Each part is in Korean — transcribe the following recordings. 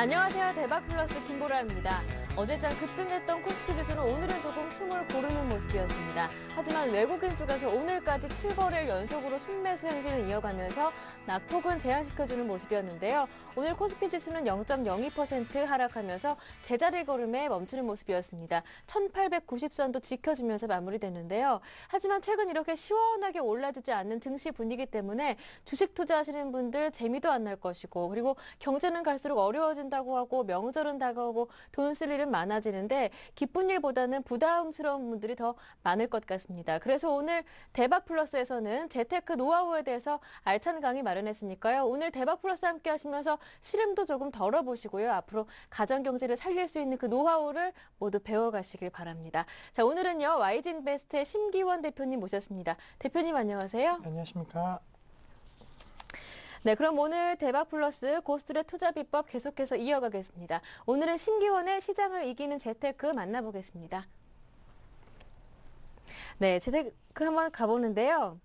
안녕하세요. 대박플러스 김보라입니다. 어제장 급등했던 코스피 지수는 오늘은 조금 숨을 고르는 모습이었습니다. 하지만 외국인 쪽에서 오늘까지 7거래일 연속으로 순매수 행진을 이어가면서 낙폭은 제한시켜주는 모습이었는데요. 오늘 코스피 지수는 0.02% 하락하면서 제자리 걸음에 멈추는 모습이었습니다. 1890선도 지켜주면서 마무리됐는데요. 하지만 최근 이렇게 시원하게 올라지지 않는 증시 분위기 때문에 주식 투자하시는 분들 재미도 안 날 것이고, 그리고 경제는 갈수록 어려워진다고 하고 명절은 다가오고 돈 쓸 일은 많아지는데 기쁜 일보다는 부담스러운 분들이 더 많을 것 같습니다. 그래서 오늘 대박플러스에서는 재테크 노하우에 대해서 알찬 강의 마련했으니까요. 오늘 대박플러스 함께 하시면서 시름도 조금 덜어보시고요. 앞으로 가정경제를 살릴 수 있는 그 노하우를 모두 배워가시길 바랍니다. 자, 오늘은요. YG인베스트의 심기원 대표님 모셨습니다. 대표님 안녕하세요. 안녕하십니까. 네, 그럼 오늘 대박플러스 고스톱의 투자 비법 계속해서 이어가겠습니다. 오늘은 심기원의 시장을 이기는 재테크 만나보겠습니다. 네, 재테크 한번 가보는데요.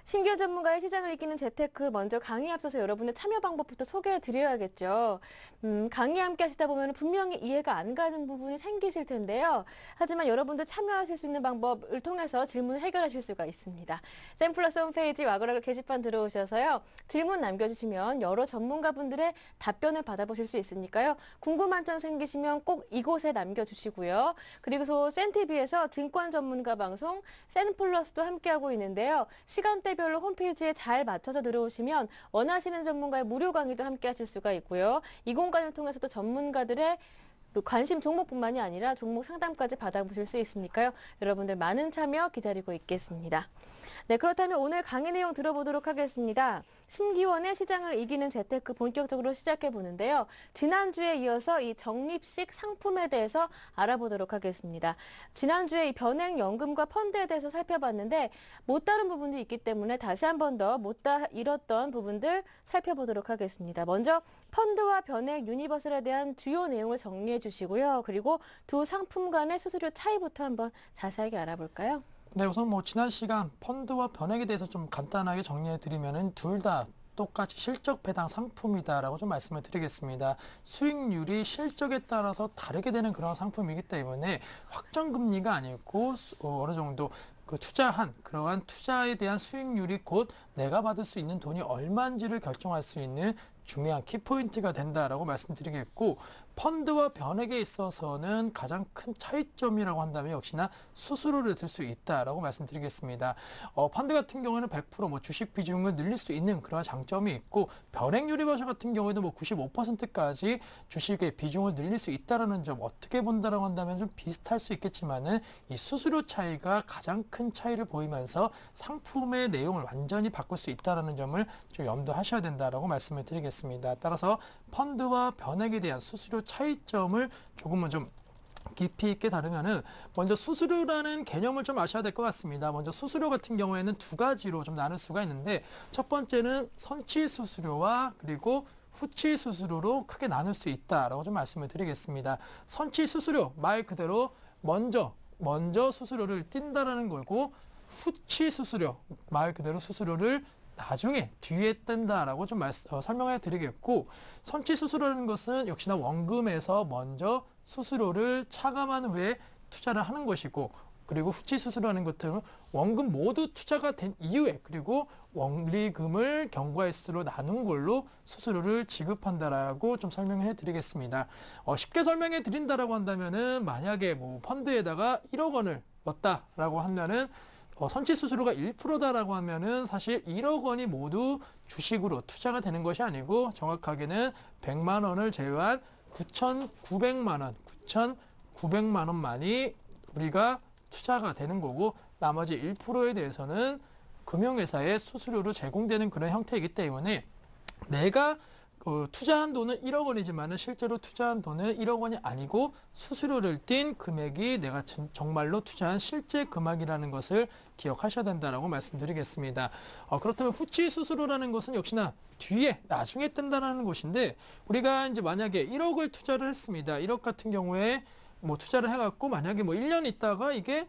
심기원 전문가의 시장을 이기는 재테크, 먼저 강의 앞서서 여러분의 참여 방법부터 소개해드려야겠죠. 강의 함께 하시다 보면 분명히 이해가 안 가는 부분이 생기실 텐데요. 하지만 여러분들 참여하실 수 있는 방법을 통해서 질문을 해결하실 수가 있습니다. 샘플러스 홈페이지 와그라그 게시판 들어오셔서요. 질문 남겨주시면 여러 전문가분들의 답변을 받아보실 수 있으니까요. 궁금한 점 생기시면 꼭 이곳에 남겨주시고요. 그리고 센TV에서 증권 전문가 방송 샘플러스도 함께하고 있는데요. 시간대 별로 홈페이지에 잘 맞춰서 들어오시면 원하시는 전문가의 무료 강의도 함께 하실 수가 있고요. 이 공간을 통해서도 전문가들의 또 관심 종목뿐만이 아니라 종목 상담까지 받아보실 수 있으니까요. 여러분들 많은 참여 기다리고 있겠습니다. 네, 그렇다면 오늘 강의 내용 들어보도록 하겠습니다. 심기원의 시장을 이기는 재테크 본격적으로 시작해 보는데요. 지난주에 이어서 이 적립식 상품에 대해서 알아보도록 하겠습니다. 지난주에 이 변액연금과 펀드에 대해서 살펴봤는데 못 다룬 부분도 있기 때문에 다시 한 번 더 못 다 잃었던 부분들 살펴보도록 하겠습니다. 먼저 펀드와 변액 유니버설에 대한 주요 내용을 정리해 주시고요. 그리고 두 상품 간의 수수료 차이부터 한번 자세하게 알아볼까요? 네, 우선 지난 시간 펀드와 변액에 대해서 좀 간단하게 정리해 드리면은 둘 다 똑같이 실적 배당 상품이다라고 좀 말씀을 드리겠습니다. 수익률이 실적에 따라서 다르게 되는 그런 상품이기 때문에 확정금리가 아니고 어느 정도 그 투자한 그러한 투자에 대한 수익률이 곧 내가 받을 수 있는 돈이 얼마인지를 결정할 수 있는 중요한 키포인트가 된다라고 말씀드리겠고, 펀드와 변액에 있어서는 가장 큰 차이점이라고 한다면 역시나 수수료를 들 수 있다라고 말씀드리겠습니다. 펀드 같은 경우에는 100% 주식 비중을 늘릴 수 있는 그런 장점이 있고, 변액 유니버설 같은 경우에도 95%까지 주식의 비중을 늘릴 수 있다라는 점, 어떻게 본다라고 한다면 좀 비슷할 수 있겠지만은 이 수수료 차이가 가장 큰 차이를 보이면서 상품의 내용을 완전히 바꿀 수 있다라는 점을 좀 염두하셔야 된다라고 말씀을 드리겠습니다. 따라서 펀드와 변액에 대한 수수료 차이점을 조금은 좀 깊이 있게 다루면은 먼저 수수료라는 개념을 좀 아셔야 될 것 같습니다. 먼저 수수료 같은 경우에는 두 가지로 좀 나눌 수가 있는데, 첫 번째는 선취 수수료와 그리고 후취 수수료로 크게 나눌 수 있다라고 좀 말씀을 드리겠습니다. 선취 수수료 말 그대로 먼저 수수료를 띈다라는 거고, 후취 수수료 말 그대로 수수료를 나중에 뒤에 뗀다라고 좀 설명해 드리겠고, 선취 수수료라는 것은 역시나 원금에서 먼저 수수료를 차감한 후에 투자를 하는 것이고, 그리고 후취 수수료라는 것은 원금 모두 투자가 된 이후에 그리고 원리금을 경과일수로 나눈 걸로 수수료를 지급한다라고 좀 설명해 드리겠습니다. 쉽게 설명해 드린다라고 한다면은 만약에 펀드에다가 1억 원을 넣었다라고 하면은 선취 수수료가 1%다라고 하면은 사실 1억 원이 모두 주식으로 투자가 되는 것이 아니고 정확하게는 100만 원을 제외한 9,900만 원만이 우리가 투자가 되는 거고, 나머지 1%에 대해서는 금융회사에 수수료로 제공되는 그런 형태이기 때문에 내가 투자한 돈은 1억 원이지만 실제로 투자한 돈은 1억 원이 아니고 수수료를 띈 금액이 내가 정말로 투자한 실제 금액이라는 것을 기억하셔야 된다라고 말씀드리겠습니다. 그렇다면 후치 수수료라는 것은 역시나 뒤에 나중에 뗀다라는 것인데, 우리가 이제 만약에 1억을 투자를 했습니다. 1억 같은 경우에 투자를 해갖고 만약에 1년 있다가 이게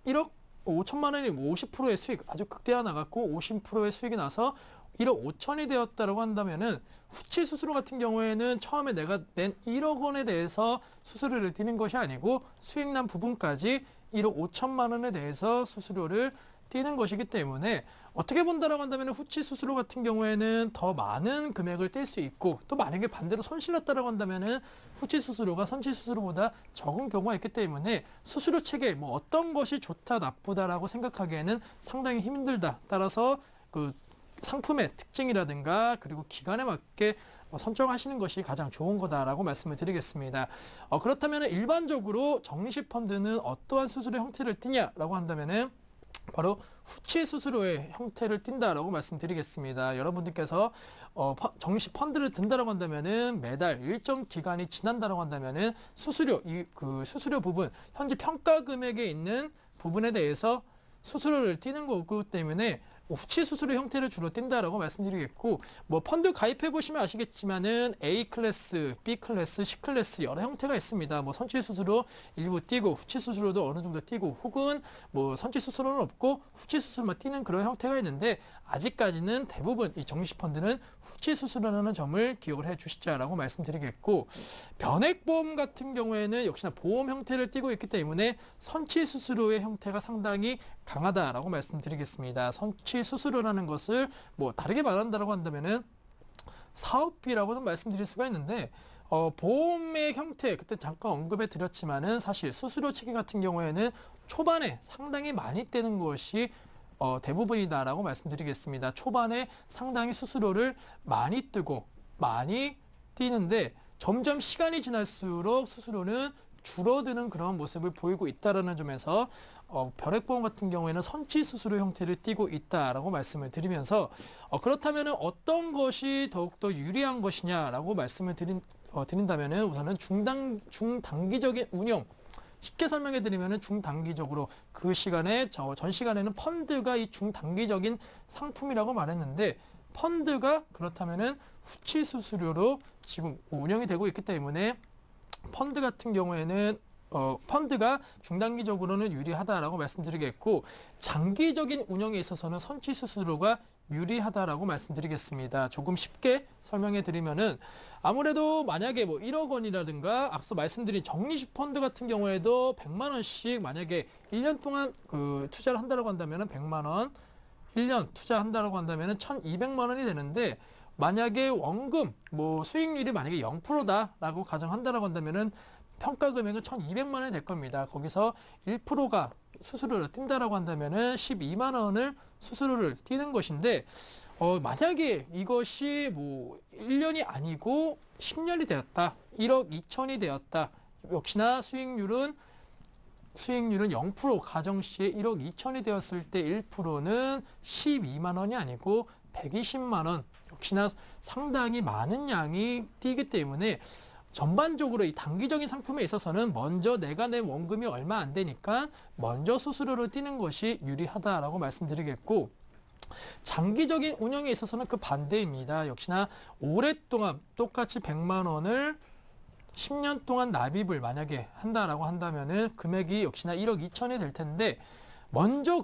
1억 5천만 원이 50%의 수익, 아주 극대화 나갔고 50%의 수익이 나서 1억 5천이 되었다라고 한다면은 후치 수수료 같은 경우에는 처음에 내가 낸 1억 원에 대해서 수수료를 떼는 것이 아니고 수익 난 부분까지 1억 5천만 원에 대해서 수수료를 떼는 것이기 때문에 어떻게 본다라고 한다면 후치 수수료 같은 경우에는 더 많은 금액을 뗄 수 있고 또 만약에 반대로 손실 났다라고 한다면은 후치 수수료가 선치 수수료보다 적은 경우가 있기 때문에 수수료 체계 뭐 어떤 것이 좋다 나쁘다라고 생각하기에는 상당히 힘들다. 따라서 그 상품의 특징이라든가 그리고 기간에 맞게 선정하시는 것이 가장 좋은 거다라고 말씀을 드리겠습니다. 그렇다면 일반적으로 적립식 펀드는 어떠한 수수료 형태를 띠냐라고 한다면은 바로 후치 수수료의 형태를 띈다라고 말씀드리겠습니다. 여러분들께서 적립식 펀드를 든다라고 한다면은 매달 일정 기간이 지난다라고 한다면은 수수료 그 수수료 부분 현재 평가 금액에 있는 부분에 대해서 수수료를 띄는 거기 때문에 후치 수수료 형태를 주로 띈다라고 말씀드리겠고 뭐 펀드 가입해 보시면 아시겠지만은 A 클래스, B 클래스, C 클래스 여러 형태가 있습니다. 뭐 선치 수수료 일부 띄고 후치 수수료도 어느 정도 띄고 혹은 뭐 선치 수수료는 없고 후치 수수료만 띄는 그런 형태가 있는데 아직까지는 대부분 이 적립식 펀드는 후치 수수료라는 점을 기억을 해 주시자라고 말씀드리겠고 변액보험 같은 경우에는 역시나 보험 형태를 띄고 있기 때문에 선치 수수료의 형태가 상당히 강하다라고 말씀드리겠습니다. 선치 수수료라는 것을 뭐 다르게 말한다라고 한다면은 사업비라고 좀 말씀드릴 수가 있는데 보험의 형태 그때 잠깐 언급해 드렸지만은 사실 수수료 체계 같은 경우에는 초반에 상당히 많이 떼는 것이 대부분이다라고 말씀드리겠습니다. 초반에 상당히 수수료를 많이 뜨고 많이 띄는데 점점 시간이 지날수록 수수료는 줄어드는 그런 모습을 보이고 있다는 점에서 변액보험 같은 경우에는 선치 수수료 형태를 띠고 있다라고 말씀을 드리면서 그렇다면 어떤 것이 더욱더 유리한 것이냐라고 말씀을 드린다면 우선은 중단기적인 운용 쉽게 설명해 드리면 중단기적으로 그 시간에 전 시간에는 펀드가 이 중단기적인 상품이라고 말했는데 펀드가 그렇다면은 후치 수수료로 지금 운영이 되고 있기 때문에 펀드 같은 경우에는 펀드가 중단기적으로는 유리하다라고 말씀드리겠고 장기적인 운영에 있어서는 선치 수수료가 유리하다라고 말씀드리겠습니다. 조금 쉽게 설명해 드리면은 아무래도 만약에 뭐 1억 원이라든가 앞서 말씀드린 적립식 펀드 같은 경우에도 100만 원씩 만약에 1년 동안 그 투자를 한다고 한다면은 100만 원 1년 투자한다고 한다면은 1,200만 원이 되는데 만약에 원금 뭐 수익률이 만약에 0%다라고 가정한다라고 한다면은 평가 금액은 1,200만 원이 될 겁니다. 거기서 1%가 수수료를 뛴다라고 한다면은 12만 원을 수수료를 띄는 것인데 만약에 이것이 뭐 1년이 아니고 10년이 되었다. 1억 2천이 되었다. 역시나 수익률은 0% 가정 시에 1억 2천이 되었을 때 1%는 12만 원이 아니고 120만 원. 역시나 상당히 많은 양이 뛰기 때문에 전반적으로 이 단기적인 상품에 있어서는 먼저 내가 낸 원금이 얼마 안 되니까 먼저 수수료를 띄는 것이 유리하다라고 말씀드리겠고 장기적인 운영에 있어서는 그 반대입니다. 역시나 오랫동안 똑같이 100만 원을 10년 동안 납입을 만약에 한다라고 한다면은 금액이 역시나 1억 2천이 될 텐데 먼저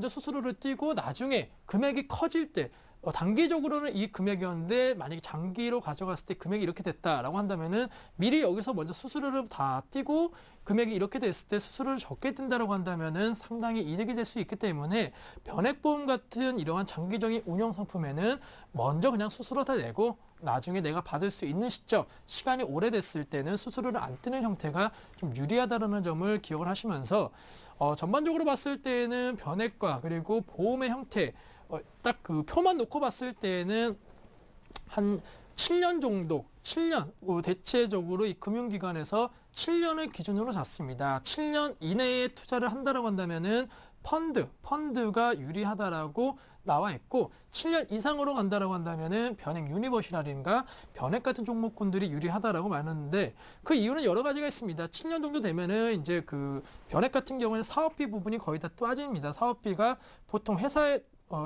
수수료를 띄고 나중에 금액이 커질 때 단기적으로는 이 금액이었는데 만약에 장기로 가져갔을 때 금액이 이렇게 됐다라고 한다면은 미리 여기서 먼저 수수료를 다 띄고 금액이 이렇게 됐을 때 수수료를 적게 뜬다라고 한다면은 상당히 이득이 될 수 있기 때문에 변액보험 같은 이러한 장기적인 운용 상품에는 먼저 그냥 수수료 다 내고 나중에 내가 받을 수 있는 시간이 오래됐을 때는 수수료를 안 뜨는 형태가 좀 유리하다는 점을 기억을 하시면서 전반적으로 봤을 때는 변액과 그리고 보험의 형태 딱 그 표만 놓고 봤을 때는 한 7년 정도, 7년, 대체적으로 이 금융기관에서 7년을 기준으로 잡습니다. 7년 이내에 투자를 한다라고 한다면은 펀드가 유리하다라고 나와 있고 7년 이상으로 간다라고 한다면은 변액 유니버시라든가 변액 같은 종목군들이 유리하다라고 말하는데 그 이유는 여러 가지가 있습니다. 7년 정도 되면은 이제 그 변액 같은 경우에는 사업비 부분이 거의 다 빠집니다. 사업비가 보통 회사에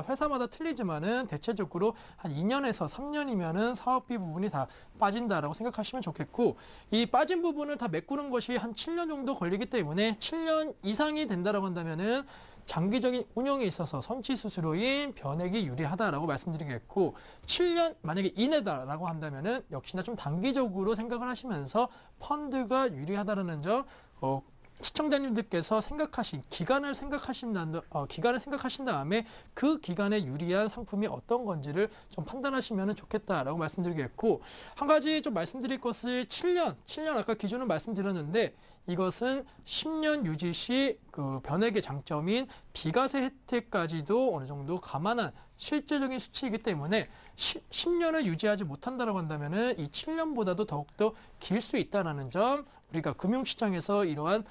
회사마다 틀리지만은 대체적으로 한 2년에서 3년이면은 사업비 부분이 다 빠진다라고 생각하시면 좋겠고, 이 빠진 부분을 다 메꾸는 것이 한 7년 정도 걸리기 때문에 7년 이상이 된다라고 한다면은 장기적인 운영에 있어서 선취수수료인 변액이 유리하다라고 말씀드리겠고, 7년 만약에 이내다라고 한다면은 역시나 좀 단기적으로 생각을 하시면서 펀드가 유리하다라는 점, 시청자님들께서 기간을 생각하신 다음에 그 기간에 유리한 상품이 어떤 건지를 좀 판단하시면 좋겠다라고 말씀드리겠고, 한 가지 좀 말씀드릴 것을 7년 아까 기준을 말씀드렸는데, 이것은 10년 유지 시 그 변액의 장점인 비과세 혜택까지도 어느 정도 감안한 실제적인 수치이기 때문에 10년을 유지하지 못한다고 한다면은 이 7년보다도 더욱더 길 수 있다는 점, 우리가 금융시장에서 이러한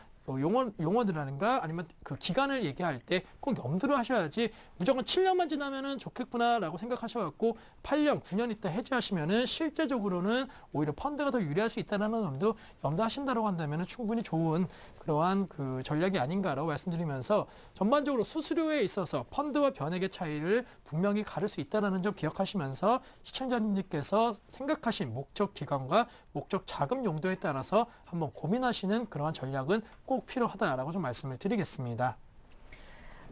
용어들이라든가 아니면 그 기간을 얘기할 때 꼭 염두를 하셔야지, 무조건 7년만 지나면은 좋겠구나라고 생각하셔갖고 8년, 9년 있다 해지하시면은 실제적으로는 오히려 펀드가 더 유리할 수 있다는 점도 염두하신다고 한다면은 충분히 좋은 그러한 그 전략이 아닌가라고 말씀드리면서, 전반적으로 수수료에 있어서 펀드와 변액의 차이를 분명히 가릴 수 있다는 점 기억하시면서, 시청자님께서 생각하신 목적 기간과 목적 자금 용도에 따라서 한번 고민하시는 그러한 전략은 꼭 필요하다라고 좀 말씀을 드리겠습니다.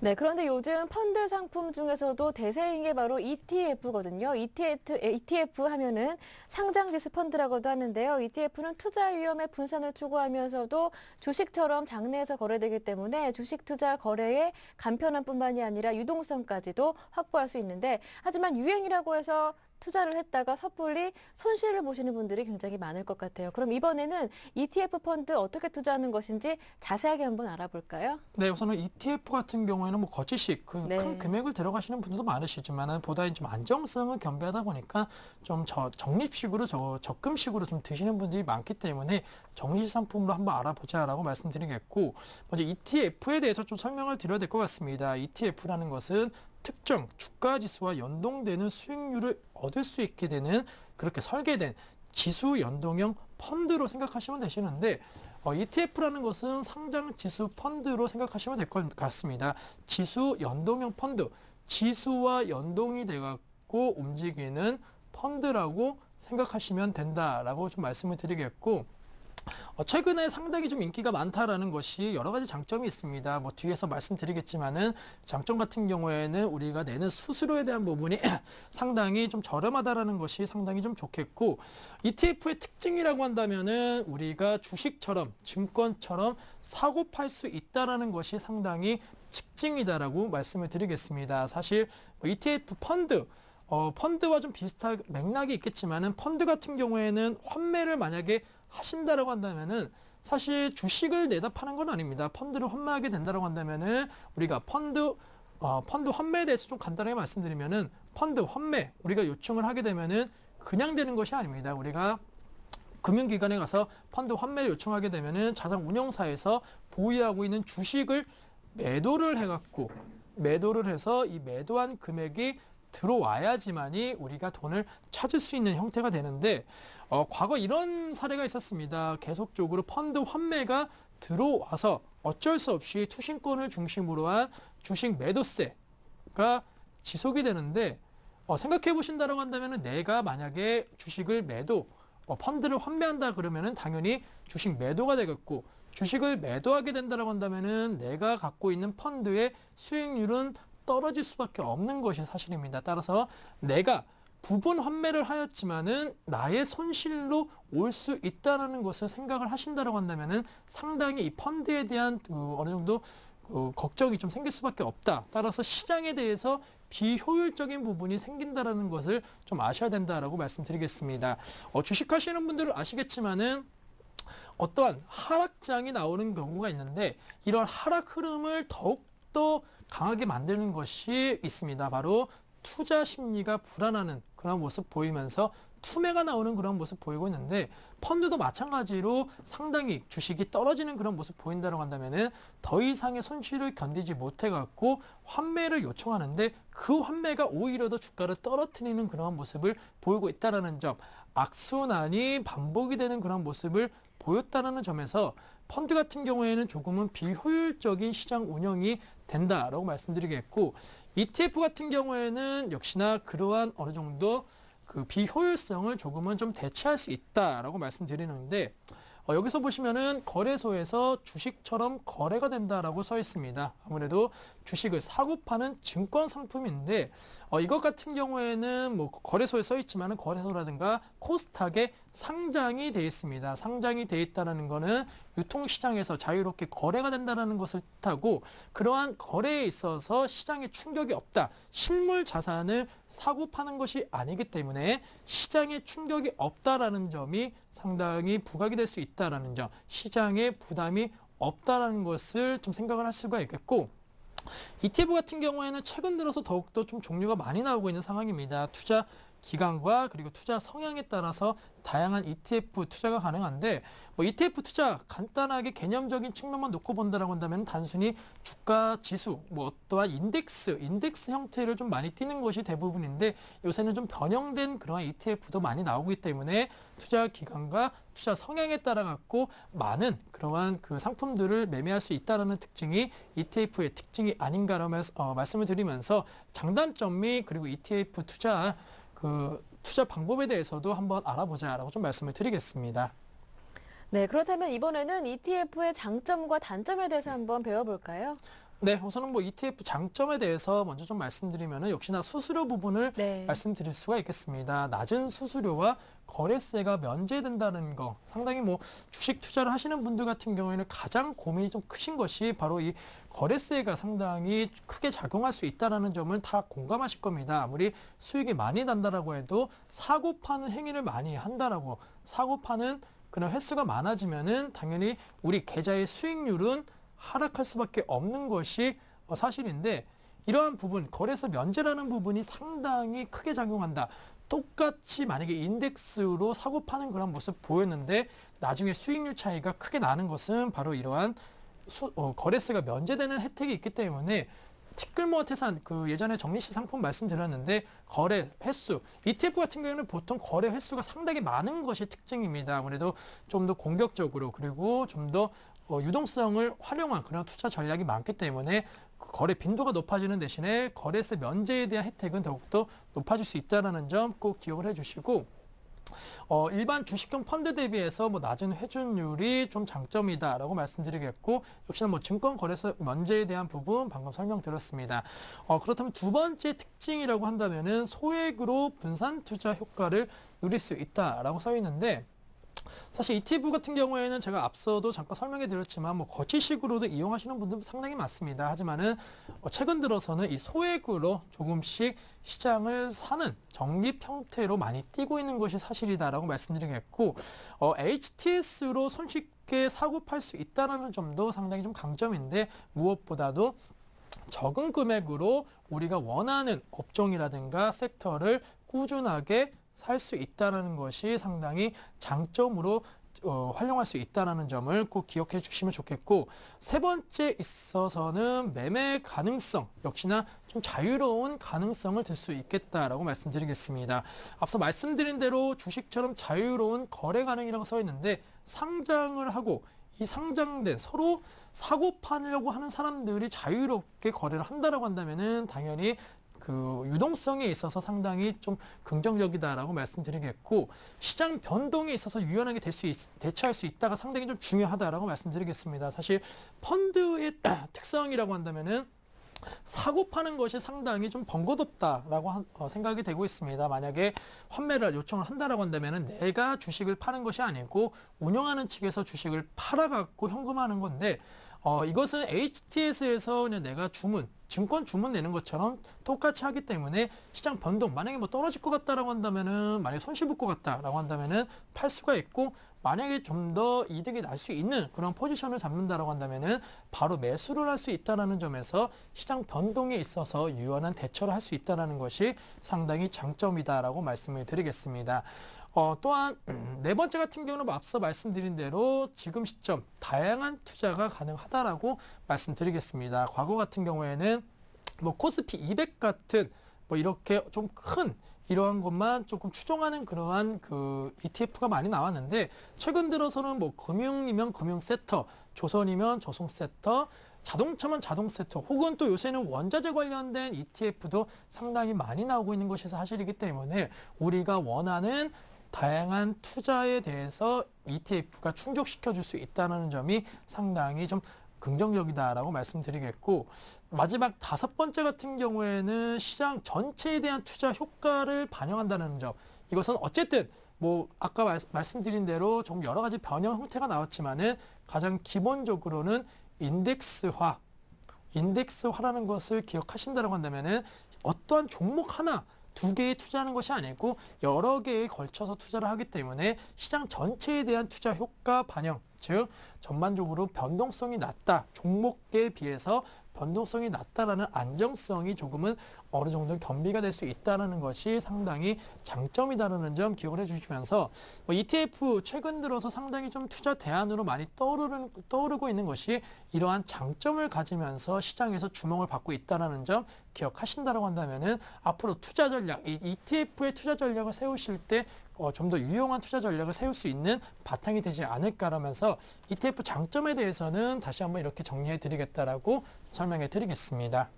네, 그런데 요즘 펀드 상품 중에서도 대세인 게 바로 ETF거든요. ETF 하면은 상장지수 펀드라고도 하는데요. ETF는 투자 위험의 분산을 추구하면서도 주식처럼 장내에서 거래되기 때문에 주식 투자 거래의 간편함뿐만이 아니라 유동성까지도 확보할 수 있는데, 하지만 유행이라고 해서 투자를 했다가 섣불리 손실을 보시는 분들이 굉장히 많을 것 같아요. 그럼 이번에는 ETF 펀드 어떻게 투자하는 것인지 자세하게 한번 알아볼까요? 네, 우선은 ETF 같은 경우에는 뭐 거치식 큰 네. 금액을 들어가시는 분들도 많으시지만은 보다 좀 안정성을 겸비하다 보니까 좀 적립식으로 적금식으로 좀 드시는 분들이 많기 때문에 정리 상품으로 한번 알아보자라고 말씀드리겠고, 먼저 ETF에 대해서 좀 설명을 드려야 될 것 같습니다. ETF라는 것은 특정 주가 지수와 연동되는 수익률을 얻을 수 있게 되는, 그렇게 설계된 지수 연동형 펀드로 생각하시면 되시는데, ETF라는 것은 상장 지수 펀드로 생각하시면 될 것 같습니다. 지수 연동형 펀드, 지수와 연동이 돼갖고 움직이는 펀드라고 생각하시면 된다라고 좀 말씀을 드리겠고, 최근에 상당히 좀 인기가 많다라는 것이 여러 가지 장점이 있습니다. 뭐 뒤에서 말씀드리겠지만은, 장점 같은 경우에는 우리가 내는 수수료에 대한 부분이 상당히 좀 저렴하다라는 것이 상당히 좀 좋겠고, ETF의 특징이라고 한다면은 우리가 주식처럼 증권처럼 사고 팔 수 있다라는 것이 상당히 특징이다라고 말씀을 드리겠습니다. 사실 ETF 펀드와 좀 비슷한 맥락이 있겠지만은, 펀드 같은 경우에는 환매를 만약에 하신다라고 한다면은 사실 주식을 내다 파는 건 아닙니다. 펀드를 환매하게 된다라고 한다면은, 우리가 펀드 환매에 대해서 좀 간단하게 말씀드리면은, 펀드 환매 우리가 요청을 하게 되면은 그냥 되는 것이 아닙니다. 우리가 금융기관에 가서 펀드 환매를 요청하게 되면은 자산운용사에서 보유하고 있는 주식을 매도를 해서 이 매도한 금액이 들어와야지만이 우리가 돈을 찾을 수 있는 형태가 되는데, 과거 이런 사례가 있었습니다. 계속적으로 펀드 환매가 들어와서 어쩔 수 없이 투신권을 중심으로 한 주식 매도세가 지속이 되는데, 생각해 보신다고 한다면, 내가 만약에 주식을 펀드를 환매한다 그러면은 당연히 주식 매도가 되겠고, 주식을 매도하게 된다고 한다면은 내가 갖고 있는 펀드의 수익률은 떨어질 수밖에 없는 것이 사실입니다. 따라서 내가 부분 환매를 하였지만은 나의 손실로 올 수 있다는 것을 생각을 하신다고 한다면은 상당히 이 펀드에 대한 어느 정도 걱정이 좀 생길 수밖에 없다. 따라서 시장에 대해서 비효율적인 부분이 생긴다는 것을 좀 아셔야 된다라고 말씀드리겠습니다. 주식하시는 분들은 아시겠지만은 어떠한 하락장이 나오는 경우가 있는데, 이런 하락 흐름을 더욱더 강하게 만드는 것이 있습니다. 바로 투자 심리가 불안하는 그런 모습 보이면서 투매가 나오는 그런 모습 보이고 있는데, 펀드도 마찬가지로 상당히 주식이 떨어지는 그런 모습 보인다고 한다면은 더 이상의 손실을 견디지 못해 갖고 환매를 요청하는데, 그 환매가 오히려 더 주가를 떨어뜨리는 그런 모습을 보이고 있다라는 점, 악순환이 반복이 되는 그런 모습을 보였다는 점에서 펀드 같은 경우에는 조금은 비효율적인 시장 운영이 된다라고 말씀드리겠고, ETF 같은 경우에는 역시나 그러한 어느 정도 그 비효율성을 조금은 좀 대체할 수 있다라고 말씀드리는데 여기서 보시면은 거래소에서 주식처럼 거래가 된다라고 써 있습니다. 아무래도 주식을 사고 파는 증권 상품인데 이것 같은 경우에는 뭐 거래소에 써 있지만은 거래소라든가 코스닥에 상장이 돼 있습니다. 상장이 돼 있다는 거는 유통시장에서 자유롭게 거래가 된다는 것을 뜻하고 그러한 거래에 있어서 시장에 충격이 없다. 실물 자산을 사고 파는 것이 아니기 때문에 시장에 충격이 없다라는 점이 상당히 부각이 될 수 있다라는 점, 시장에 부담이 없다라는 것을 좀 생각을 할 수가 있겠고 ETF 같은 경우에는 최근 들어서 더욱더 좀 종류가 많이 나오고 있는 상황입니다. 투자 기간과 그리고 투자 성향에 따라서 다양한 ETF 투자가 가능한데 뭐 ETF 투자 간단하게 개념적인 측면만 놓고 본다라고 한다면 단순히 주가 지수, 뭐 어떠한 인덱스 형태를 좀 많이 띄는 것이 대부분인데 요새는 좀 변형된 그러한 ETF도 많이 나오기 때문에 투자 기간과 투자 성향에 따라 갖고 많은 그러한 그 상품들을 매매할 수 있다는 특징이 ETF의 특징이 아닌가라고 말씀을 드리면서 장단점이 그리고 ETF 투자 투자 방법에 대해서도 한번 알아보자라고 좀 말씀을 드리겠습니다. 네, 그렇다면 이번에는 ETF의 장점과 단점에 대해서 한번 배워볼까요? 네, 우선은 뭐 ETF 장점에 대해서 먼저 좀 말씀드리면은 역시나 수수료 부분을 네. 말씀드릴 수가 있겠습니다. 낮은 수수료와 거래세가 면제된다는 거 상당히 뭐 주식 투자를 하시는 분들 같은 경우에는 가장 고민이 좀 크신 것이 바로 이 거래세가 상당히 크게 작용할 수 있다는 점을 다 공감하실 겁니다. 아무리 수익이 많이 난다라고 해도 사고 파는 행위를 많이 한다라고 사고 파는 그런 횟수가 많아지면은 당연히 우리 계좌의 수익률은 하락할 수밖에 없는 것이 사실인데 이러한 부분, 거래소 면제라는 부분이 상당히 크게 작용한다. 똑같이 만약에 인덱스로 사고 파는 그런 모습 보였는데 나중에 수익률 차이가 크게 나는 것은 바로 이러한 거래세가 면제되는 혜택이 있기 때문에 티끌모아 태산 예전에 정리시 상품 말씀드렸는데 거래 횟수 ETF 같은 경우에는 보통 거래 횟수가 상당히 많은 것이 특징입니다. 아무래도 좀 더 공격적으로 그리고 좀 더 유동성을 활용한 그런 투자 전략이 많기 때문에 거래 빈도가 높아지는 대신에 거래세 면제에 대한 혜택은 더욱더 높아질 수 있다는 점 꼭 기억을 해주시고 일반 주식형 펀드 대비해서 뭐 낮은 회전율이 좀 장점이다라고 말씀드리겠고 역시나 뭐 증권 거래소 면제에 대한 부분 방금 설명드렸습니다. 그렇다면 두 번째 특징이라고 한다면은 소액으로 분산 투자 효과를 누릴 수 있다라고 써 있는데 사실 ETF 같은 경우에는 제가 앞서도 잠깐 설명해 드렸지만 뭐 거치식으로도 이용하시는 분들 상당히 많습니다. 하지만은 최근 들어서는 이 소액으로 조금씩 시장을 사는 적립 형태로 많이 뛰고 있는 것이 사실이다라고 말씀드리겠고 HTS로 손쉽게 사고 팔 수 있다는 점도 상당히 좀 강점인데 무엇보다도 적은 금액으로 우리가 원하는 업종이라든가 섹터를 꾸준하게 살 수 있다는 것이 상당히 장점으로 활용할 수 있다는 점을 꼭 기억해 주시면 좋겠고 세 번째 있어서는 매매 가능성 역시나 좀 자유로운 가능성을 들 수 있겠다라고 말씀드리겠습니다. 앞서 말씀드린 대로 주식처럼 자유로운 거래 가능이라고 써 있는데 상장을 하고 이 상장된 서로 사고 파려고 하는 사람들이 자유롭게 거래를 한다라고 한다면은 당연히 유동성에 있어서 상당히 좀 긍정적이다라고 말씀드리겠고 시장 변동에 있어서 유연하게 대처할 수 있다가 상당히 좀 중요하다라고 말씀드리겠습니다. 사실 펀드의 특성이라고 한다면은 사고 파는 것이 상당히 좀 번거롭다라고 생각이 되고 있습니다. 만약에 환매를 요청을 한다라고 한다면은 내가 주식을 파는 것이 아니고 운영하는 측에서 주식을 팔아갖고 현금화하는 건데 이것은 HTS에서 그냥 내가 증권 주문 내는 것처럼 똑같이 하기 때문에 시장 변동, 만약에 뭐 떨어질 것 같다라고 한다면은, 만약에 손실 볼 것 같다라고 한다면은 팔 수가 있고, 만약에 좀 더 이득이 날 수 있는 그런 포지션을 잡는다라고 한다면은 바로 매수를 할 수 있다라는 점에서 시장 변동에 있어서 유연한 대처를 할 수 있다라는 것이 상당히 장점이다라고 말씀을 드리겠습니다. 또한 네 번째 같은 경우는 앞서 말씀드린 대로 지금 시점 다양한 투자가 가능하다라고 말씀드리겠습니다. 과거 같은 경우에는 뭐 코스피 200 같은 뭐 이렇게 좀 큰 이러한 것만 조금 추종하는 그러한 ETF가 많이 나왔는데 최근 들어서는 뭐 금융이면 금융 섹터, 조선이면 조선 섹터, 자동차만 자동 세트 혹은 또 요새는 원자재 관련된 ETF도 상당히 많이 나오고 있는 것이 사실이기 때문에 우리가 원하는 다양한 투자에 대해서 ETF가 충족시켜 줄 수 있다는 점이 상당히 좀 긍정적이다라고 말씀드리겠고, 마지막 5번째 같은 경우에는 시장 전체에 대한 투자 효과를 반영한다는 점. 이것은 어쨌든 뭐 아까 말씀드린 대로 좀 여러 가지 변형 형태가 나왔지만은 가장 기본적으로는 인덱스화라는 것을 기억하신다고 한다면은 어떠한 종목 하나, 2개에 투자하는 것이 아니고 여러 개에 걸쳐서 투자를 하기 때문에 시장 전체에 대한 투자 효과 반영, 즉 전반적으로 변동성이 낮다, 종목에 비해서 변동성이 낮다라는 안정성이 조금은 어느 정도 겸비가 될 수 있다는 것이 상당히 장점이다라는 점 기억을 해주시면서, ETF 최근 들어서 상당히 좀 투자 대안으로 많이 떠오르고 있는 것이 이러한 장점을 가지면서 시장에서 주목을 받고 있다는 점 기억하신다고 한다면은 앞으로 투자 전략, 이 ETF의 투자 전략을 세우실 때 좀 더 유용한 투자 전략을 세울 수 있는 바탕이 되지 않을까라면서 ETF 장점에 대해서는 다시 한번 이렇게 정리해 드리겠다라고 설명해 드리겠습니다.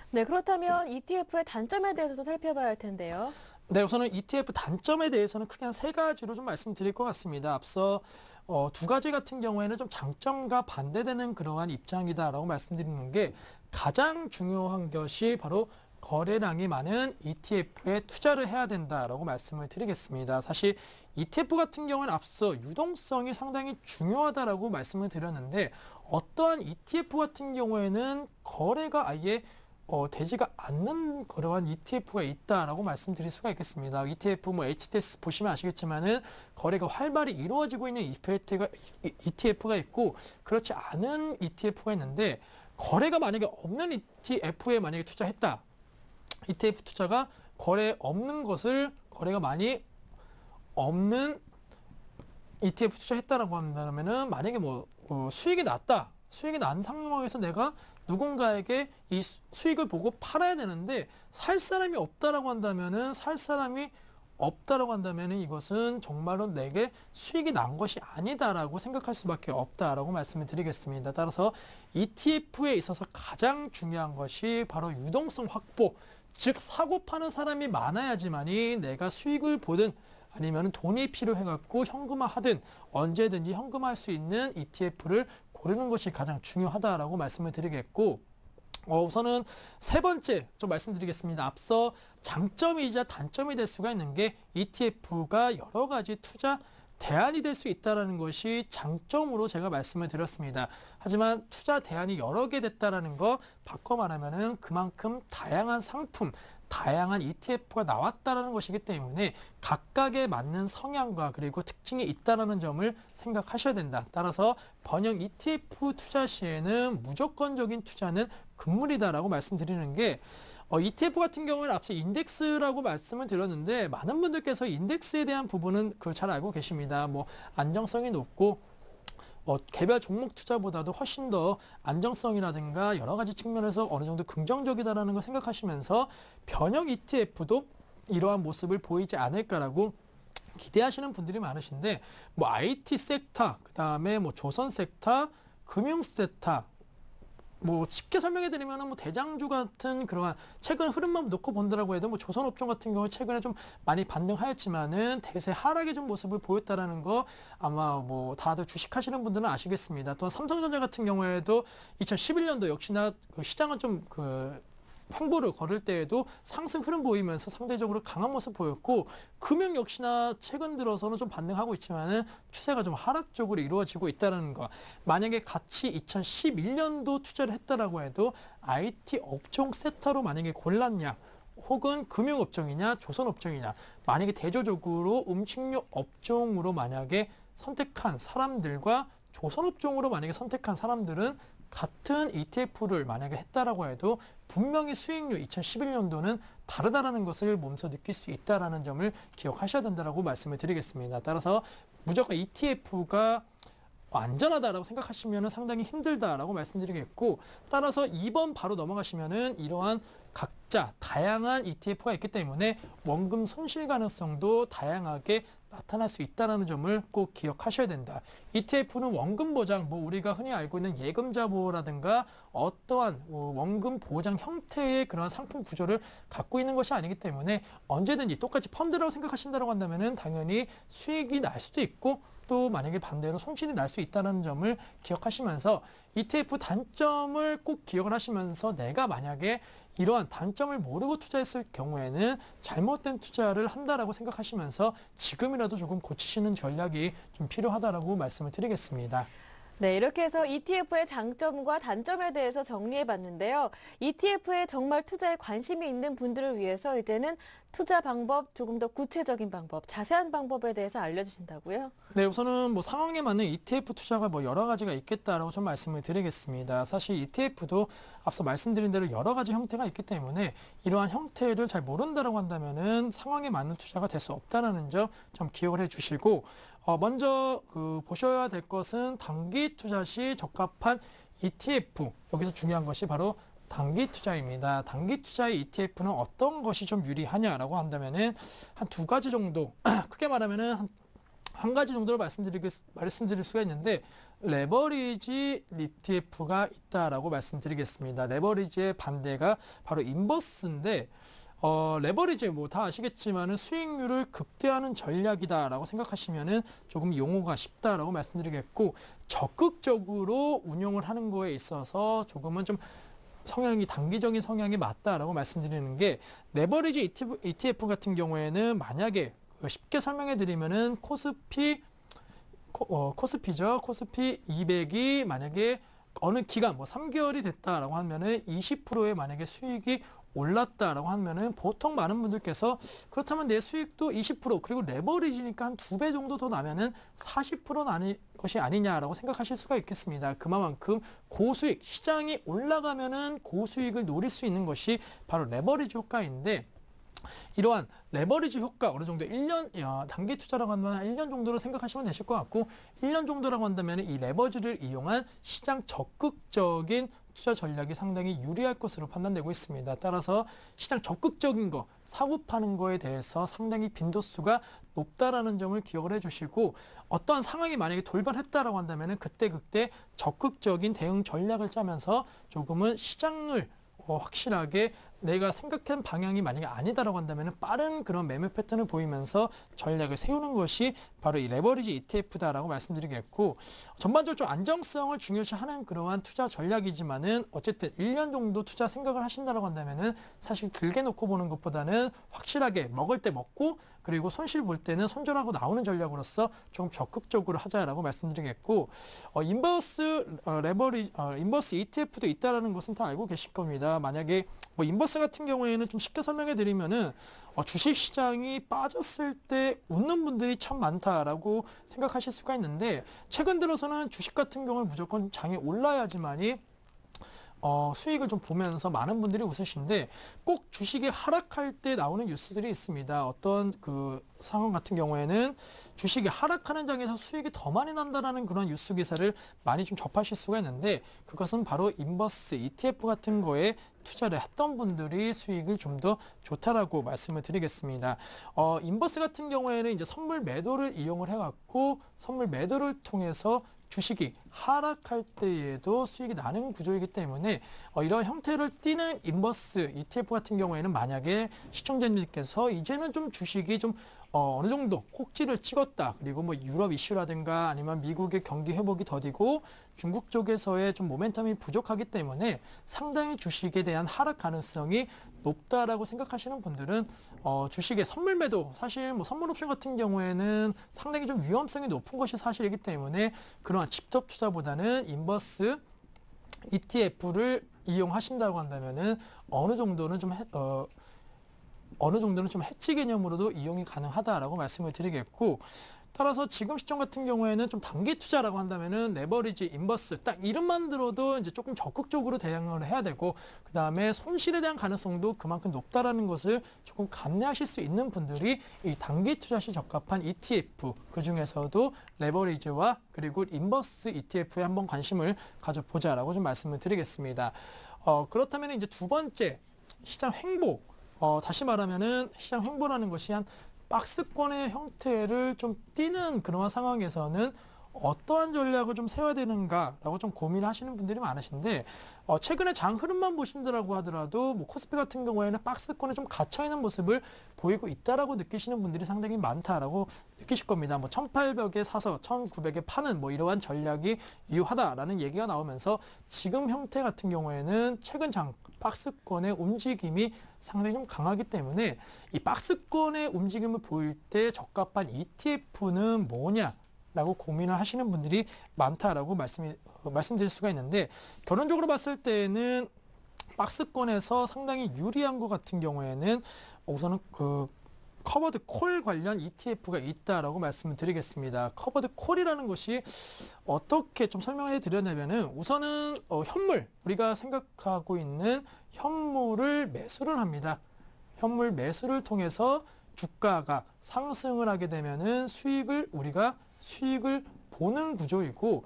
네, 그렇다면 ETF의 단점에 대해서도 살펴봐야 할 텐데요. 네, 우선은 ETF 단점에 대해서는 크게 한 3가지로 좀 말씀드릴 것 같습니다. 앞서 2가지 같은 경우에는 좀 장점과 반대되는 그러한 입장이다라고 말씀드리는 게, 가장 중요한 것이 바로 거래량이 많은 ETF에 투자를 해야 된다라고 말씀을 드리겠습니다. 사실 ETF 같은 경우는 앞서 유동성이 상당히 중요하다라고 말씀을 드렸는데, 어떠한 ETF 같은 경우에는 거래가 아예 되지가 않는 그러한 ETF가 있다라고 말씀드릴 수가 있겠습니다. ETF 뭐 HTS 보시면 아시겠지만은 거래가 활발히 이루어지고 있는 ETF가 있고 그렇지 않은 ETF가 있는데, 거래가 만약에 없는 ETF에 만약에 투자했다. ETF 투자가 거래가 많이 없는 ETF 투자했다라고 한다면은, 만약에 수익이 난 상황에서 내가 누군가에게 이 수익을 보고 팔아야 되는데 살 사람이 없다라고 한다면은 이것은 정말로 내게 수익이 난 것이 아니다라고 생각할 수밖에 없다라고 말씀을 드리겠습니다. 따라서 ETF에 있어서 가장 중요한 것이 바로 유동성 확보, 즉 사고 파는 사람이 많아야지만이 내가 수익을 보든 아니면 돈이 필요해갖고 현금화하든 언제든지 현금화할 수 있는 ETF를 고르는 것이 가장 중요하다라고 말씀을 드리겠고, 우선은 3번째 좀 말씀드리겠습니다. 앞서 장점이자 단점이 될 수가 있는 게 ETF가 여러 가지 투자 대안이 될 수 있다는 것이 장점으로 제가 말씀을 드렸습니다. 하지만 투자 대안이 여러 개 됐다는 거 바꿔 말하면은 그만큼 다양한 상품, 다양한 ETF가 나왔다는 것이기 때문에 각각에 맞는 성향과 그리고 특징이 있다는 점을 생각하셔야 된다. 따라서 번영 ETF 투자 시에는 무조건적인 투자는 금물이다라고 말씀드리는 게, ETF 같은 경우는 앞서 인덱스라고 말씀을 드렸는데 많은 분들께서 인덱스에 대한 부분은 그걸 잘 알고 계십니다. 안정성이 높고 개별 종목 투자보다도 훨씬 더 안정성이라든가 여러 가지 측면에서 어느 정도 긍정적이다라는 걸 생각하시면서 변형 ETF도 이러한 모습을 보이지 않을까라고 기대하시는 분들이 많으신데, IT 섹터, 그다음에 조선 섹터, 금융 섹터, 쉽게 설명해 드리면은 대장주 같은 그러한 최근 흐름만 놓고 본다라고 해도 조선업종 같은 경우 최근에 좀 많이 반등하였지만은 대세 하락의 좀 모습을 보였다라는 거 아마 다들 주식하시는 분들은 아시겠습니다. 또한 삼성전자 같은 경우에도 2011년도 역시나 그 시장은 좀 횡보를 걸을 때에도 상승 흐름 보이면서 상대적으로 강한 모습 보였고, 금융 역시나 최근 들어서는 좀 반등하고 있지만은 추세가 좀 하락적으로 이루어지고 있다는 거. 만약에 같이 2011년도 투자를 했다라고 해도 IT 업종 섹터로 만약에 골랐냐, 혹은 금융업종이냐, 조선업종이냐, 만약에 대조적으로 음식료 업종으로 만약에 선택한 사람들과 조선업종으로 만약에 선택한 사람들은 같은 ETF를 만약에 했다라고 해도 분명히 수익률 2011년도는 다르다라는 것을 몸소 느낄 수 있다라는 점을 기억하셔야 된다라고 말씀을 드리겠습니다. 따라서 무조건 ETF가 안전하다라고 생각하시면 상당히 힘들다라고 말씀드리겠고, 따라서 2번 바로 넘어가시면은 이러한 각자 다양한 ETF가 있기 때문에 원금 손실 가능성도 다양하게 나타날 수 있다는 점을 꼭 기억하셔야 된다. ETF는 원금 보장, 우리가 흔히 알고 있는 예금자 보호라든가 어떠한 원금 보장 형태의 그런 상품 구조를 갖고 있는 것이 아니기 때문에 언제든지 똑같이 펀드라고 생각하신다고 한다면은 당연히 수익이 날 수도 있고 또 만약에 반대로 손실이 날 수 있다는 점을 기억하시면서 ETF 단점을 꼭 기억을 하시면서 내가 만약에 이러한 단점을 모르고 투자했을 경우에는 잘못된 투자를 한다라고 생각하시면서 지금이라도 조금 고치시는 전략이 좀 필요하다라고 말씀을 드리겠습니다. 네, 이렇게 해서 ETF의 장점과 단점에 대해서 정리해 봤는데요. ETF에 정말 투자에 관심이 있는 분들을 위해서 이제는 투자 방법, 조금 더 구체적인 방법, 자세한 방법에 대해서 알려주신다고요? 네, 우선은 상황에 맞는 ETF 투자가 여러 가지가 있겠다라고 좀 말씀을 드리겠습니다. 사실 ETF도 앞서 말씀드린 대로 여러 가지 형태가 있기 때문에 이러한 형태를 잘 모른다라고 한다면은 상황에 맞는 투자가 될 수 없다는 점 좀 기억을 해 주시고, 먼저 보셔야 될 것은 단기 투자 시 적합한 ETF. 여기서 중요한 것이 바로 단기 투자입니다. 단기 투자의 ETF는 어떤 것이 좀 유리하냐라고 한다면은 한 두 가지 정도, 크게 말하면은 한 가지 정도로 말씀드릴 수가 있는데, 레버리지 ETF가 있다라고 말씀드리겠습니다. 레버리지의 반대가 바로 인버스인데, 레버리지 다 아시겠지만은 수익률을 극대화하는 전략이다라고 생각하시면은 조금 용어가 쉽다라고 말씀드리겠고, 적극적으로 운용을 하는 거에 있어서 조금은 좀 단기적인 성향이 맞다라고 말씀드리는 게, 레버리지 ETF 같은 경우에는 만약에 쉽게 설명해 드리면은 코스피죠. 코스피 200이 만약에 어느 기간 3개월이 됐다라고 하면은 20%의 만약에 수익이 올랐다라고 하면은 보통 많은 분들께서 그렇다면 내 수익도 20% 그리고 레버리지니까 한 2배 정도 더 나면은 40% 나는 것이 아니냐라고 생각하실 수가 있겠습니다. 그만큼 고수익, 시장이 올라가면은 고수익을 노릴 수 있는 것이 바로 레버리지 효과인데, 이러한 레버리지 효과 어느 정도 1년, 단기 투자라고 한다면 한 1년 정도로 생각하시면 되실 것 같고, 1년 정도라고 한다면 이 레버리지를 이용한 시장 적극적인 투자 전략이 상당히 유리할 것으로 판단되고 있습니다. 따라서 시장 적극적인 거, 사고 파는 거에 대해서 상당히 빈도수가 높다라는 점을 기억을 해주시고, 어떠한 상황이 만약에 돌변했다라고 한다면 그때 적극적인 대응 전략을 짜면서 조금은 시장을 확실하게 내가 생각한 방향이 만약에 아니다라고 한다면 빠른 그런 매매 패턴을 보이면서 전략을 세우는 것이 바로 이 레버리지 ETF다라고 말씀드리겠고, 전반적으로 좀 안정성을 중요시하는 그러한 투자 전략이지만은 어쨌든 1년 정도 투자 생각을 하신다라고 한다면은 사실 길게 놓고 보는 것보다는 확실하게 먹을 때 먹고 그리고 손실 볼 때는 손절하고 나오는 전략으로서 좀 적극적으로 하자라고 말씀드리겠고, 인버스 ETF도 있다라는 것은 다 알고 계실 겁니다. 만약에 인버스 같은 경우에는 좀 쉽게 설명해 드리면은 주식 시장이 빠졌을 때 웃는 분들이 참 많다라고 생각하실 수가 있는데, 최근 들어서는 주식 같은 경우는 무조건 장이 올라야지만이 수익을 좀 보면서 많은 분들이 웃으신데, 꼭 주식이 하락할 때 나오는 뉴스들이 있습니다. 어떤 상황 같은 경우에는 주식이 하락하는 장에서 수익이 더 많이 난다라는 그런 뉴스 기사를 많이 좀 접하실 수가 있는데, 그것은 바로 인버스 ETF 같은 거에 투자를 했던 분들이 수익을 좀 더 좋다라고 말씀을 드리겠습니다. 인버스 같은 경우에는 이제 선물 매도를 이용을 해갖고 선물 매도를 통해서 주식이 하락할 때에도 수익이 나는 구조이기 때문에 이런 형태를 띠는 인버스 ETF 같은 경우에는 만약에 시청자님께서 이제는 좀 주식이 좀 어느 정도 꼭지를 찍었다, 그리고 유럽 이슈라든가 아니면 미국의 경기 회복이 더디고 중국 쪽에서의 좀 모멘텀이 부족하기 때문에 상당히 주식에 대한 하락 가능성이 높다라고 생각하시는 분들은 주식의 선물 매도, 사실 선물 옵션 같은 경우에는 상당히 좀 위험성이 높은 것이 사실이기 때문에 그러한 직접 투자보다는 인버스 ETF를 이용하신다고 한다면은 어느 정도는 좀 해치 개념으로도 이용이 가능하다라고 말씀을 드리겠고, 따라서 지금 시점 같은 경우에는 좀 단기 투자라고 한다면은 레버리지, 인버스 딱 이름만 들어도 이제 조금 적극적으로 대응을 해야 되고, 그 다음에 손실에 대한 가능성도 그만큼 높다라는 것을 조금 감내하실 수 있는 분들이 이 단기 투자 시 적합한 ETF, 그 중에서도 레버리지와 그리고 인버스 ETF에 한번 관심을 가져보자라고 좀 말씀을 드리겠습니다. 그렇다면 이제 두 번째, 시장 횡보. 다시 말하면은 시장 횡보라는 것이 한 박스권의 형태를 좀 띄는 그런 상황에서는 어떠한 전략을 좀 세워야 되는가라고 좀 고민하시는 분들이 많으신데 최근에 장 흐름만 보신다라고 하더라도 뭐 코스피 같은 경우에는 박스권에 좀 갇혀 있는 모습을 보이고 있다라고 느끼시는 분들이 상당히 많다라고 느끼실 겁니다. 뭐 1800에 사서 1900에 파는 뭐 이러한 전략이 유효하다라는 얘기가 나오면서 지금 형태 같은 경우에는 최근 장 박스권의 움직임이 상당히 좀 강하기 때문에 이 박스권의 움직임을 보일 때 적합한 ETF는 뭐냐? 라고 고민을 하시는 분들이 많다라고 말씀드릴 수가 있는데 결론적으로 봤을 때는 박스권에서 상당히 유리한 것 같은 경우에는 우선은 그 커버드 콜 관련 ETF가 있다라고 말씀을 드리겠습니다. 커버드 콜이라는 것이 어떻게 좀 설명해 드렸냐면은 우선은 현물, 우리가 생각하고 있는 현물을 매수를 합니다. 현물 매수를 통해서 주가가 상승을 하게 되면은 우리가 수익을 보는 구조이고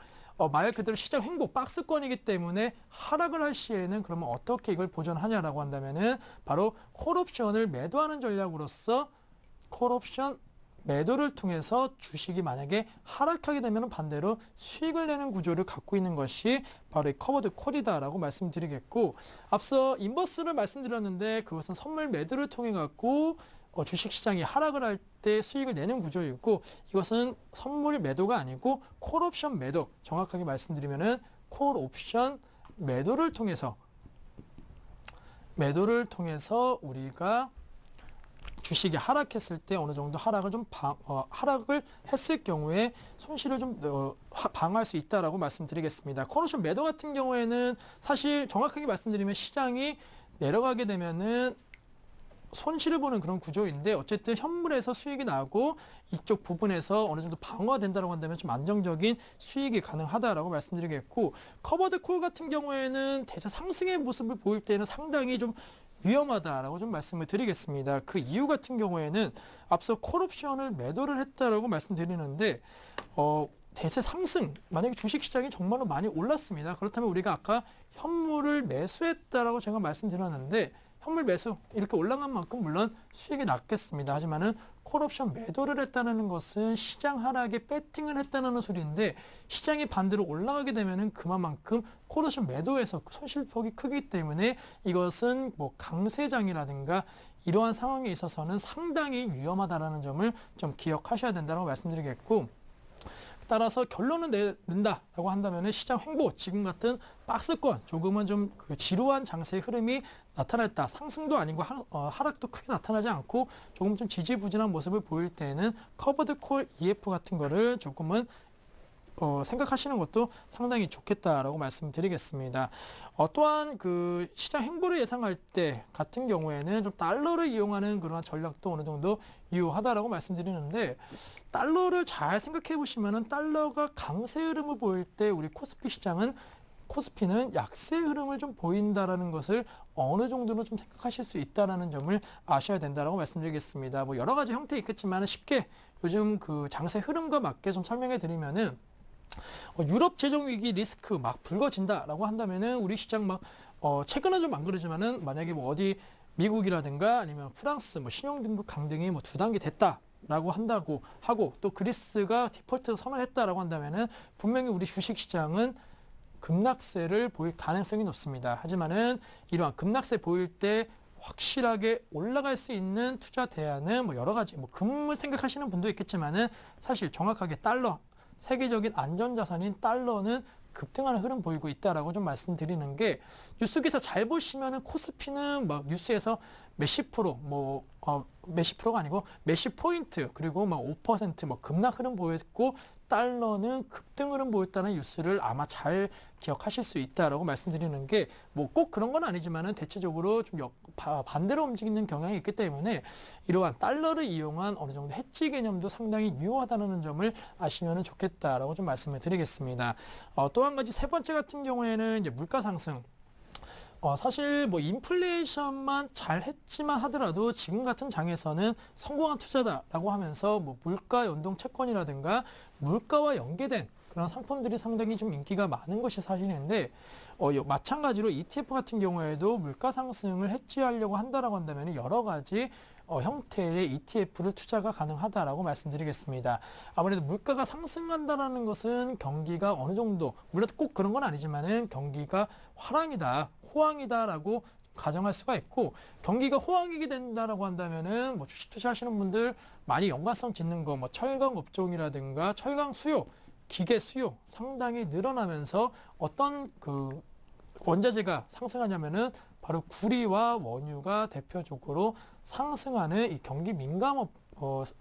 말 그대로 시장 횡보 박스권이기 때문에 하락을 할 시에는 그러면 어떻게 이걸 보존하냐라고 한다면은 바로 콜옵션을 매도하는 전략으로서 콜옵션 매도를 통해서 주식이 만약에 하락하게 되면 반대로 수익을 내는 구조를 갖고 있는 것이 바로 이 커버드 콜이다라고 말씀드리겠고 앞서 인버스를 말씀드렸는데 그것은 선물 매도를 통해 갖고 주식시장이 하락을 할 때 수익을 내는 구조였고 이것은 선물 매도가 아니고 콜옵션 매도 정확하게 말씀드리면은 콜옵션 매도를 통해서 우리가 주식이 하락했을 때 어느 정도 하락을 하락을 했을 경우에 손실을 좀 방어할 수 있다라고 말씀드리겠습니다. 콜옵션 매도 같은 경우에는 사실 정확하게 말씀드리면 시장이 내려가게 되면은 손실을 보는 그런 구조인데 어쨌든 현물에서 수익이 나고 이쪽 부분에서 어느 정도 방어가 된다고 한다면 좀 안정적인 수익이 가능하다라고 말씀드리겠고 커버드 콜 같은 경우에는 대체 상승의 모습을 보일 때는 상당히 좀 위험하다라고 좀 말씀을 드리겠습니다. 그 이유 같은 경우에는 앞서 콜옵션을 매도를 했다라고 말씀드리는데 대세 상승, 만약에 주식시장이 정말로 많이 올랐습니다. 그렇다면 우리가 아까 현물을 매수했다라고 제가 말씀드렸는데 현물 매수 이렇게 올라간 만큼 물론 수익이 났겠습니다. 하지만은 콜옵션 매도를 했다는 것은 시장 하락에 배팅을 했다는 소리인데 시장이 반대로 올라가게 되면은 그만큼 콜옵션 매도에서 손실폭이 크기 때문에 이것은 뭐 강세장이라든가 이러한 상황에 있어서는 상당히 위험하다라는 점을 좀 기억하셔야 된다고 말씀드리겠고 따라서 결론을 낸다라고 한다면은 시장 횡보, 지금 같은 박스권 조금은 좀 그 지루한 장세의 흐름이 나타났다. 상승도 아니고 하락도 크게 나타나지 않고 조금 좀 지지부진한 모습을 보일 때에는 커버드 콜 EF 같은 거를 조금은 생각하시는 것도 상당히 좋겠다라고 말씀드리겠습니다. 또한 그 시장 횡보를 예상할 때 같은 경우에는 좀 달러를 이용하는 그러한 전략도 어느 정도 유효하다라고 말씀드리는데 달러를 잘 생각해 보시면은 달러가 강세 흐름을 보일 때 우리 코스피는 약세 흐름을 좀 보인다라는 것을 어느 정도는 좀 생각하실 수 있다라는 점을 아셔야 된다라고 말씀드리겠습니다. 뭐 여러 가지 형태 있겠지만 쉽게 요즘 그 장세 흐름과 맞게 좀 설명해 드리면은 유럽 재정 위기 리스크 막 불거진다라고 한다면은 우리 시장 막 최근은 좀 안 그러지만은 만약에 뭐 어디 미국이라든가 아니면 프랑스 뭐 신용등급 강등이 뭐 2단계 됐다라고 한다고 하고 또 그리스가 디폴트 선언했다라고 한다면은 분명히 우리 주식 시장은 급락세를 보일 가능성이 높습니다. 하지만은 이러한 급락세 보일 때 확실하게 올라갈 수 있는 투자 대안은 뭐 여러 가지 뭐 금을 생각하시는 분도 있겠지만은 사실 정확하게 달러 세계적인 안전자산인 달러는 급등하는 흐름 보이고 있다라고 좀 말씀드리는 게 뉴스 기사 잘 보시면은 코스피는 막 뉴스에서 몇십 프로 몇십 프로가 아니고 몇십 포인트 그리고 막 5% 급락 흐름 보였고 달러는 급등 흐름 보였다는 뉴스를 아마 잘 기억하실 수 있다라고 말씀드리는 게 뭐 꼭 그런 건 아니지만은 대체적으로 좀 반대로 움직이는 경향이 있기 때문에 이러한 달러를 이용한 어느 정도 해지 개념도 상당히 유효하다는 점을 아시면 좋겠다라고 좀 말씀을 드리겠습니다. 또 한 가지 세 번째 같은 경우에는 이제 물가 상승. 사실 뭐 인플레이션만 잘 했지만 하더라도 지금 같은 장에서는 성공한 투자다라고 하면서 뭐 물가 연동 채권이라든가 물가와 연계된 그런 상품들이 상당히 좀 인기가 많은 것이 사실인데 마찬가지로 ETF 같은 경우에도 물가 상승을 해지하려고 한다라고 한다면 여러 가지 형태의 ETF를 투자가 가능하다라고 말씀드리겠습니다. 아무래도 물가가 상승한다라는 것은 경기가 어느 정도, 물론 꼭 그런 건 아니지만은 경기가 화랑이다, 호황이다라고 가정할 수가 있고, 경기가 호황이게 된다라고 한다면은 뭐 주식 투자하시는 분들 많이 연관성 짓는 거, 뭐 철강 업종이라든가 철강 수요, 기계 수요 상당히 늘어나면서 어떤 그 원자재가 상승하냐면은 바로 구리와 원유가 대표적으로 상승하는 이 경기 민감업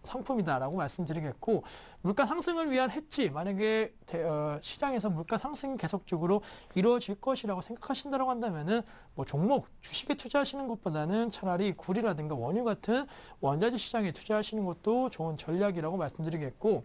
상품이다라고 말씀드리겠고, 물가 상승을 위한 해지, 만약에 시장에서 물가 상승이 계속적으로 이루어질 것이라고 생각하신다고 한다면은 뭐 종목 주식에 투자하시는 것보다는 차라리 구리라든가 원유 같은 원자재 시장에 투자하시는 것도 좋은 전략이라고 말씀드리겠고,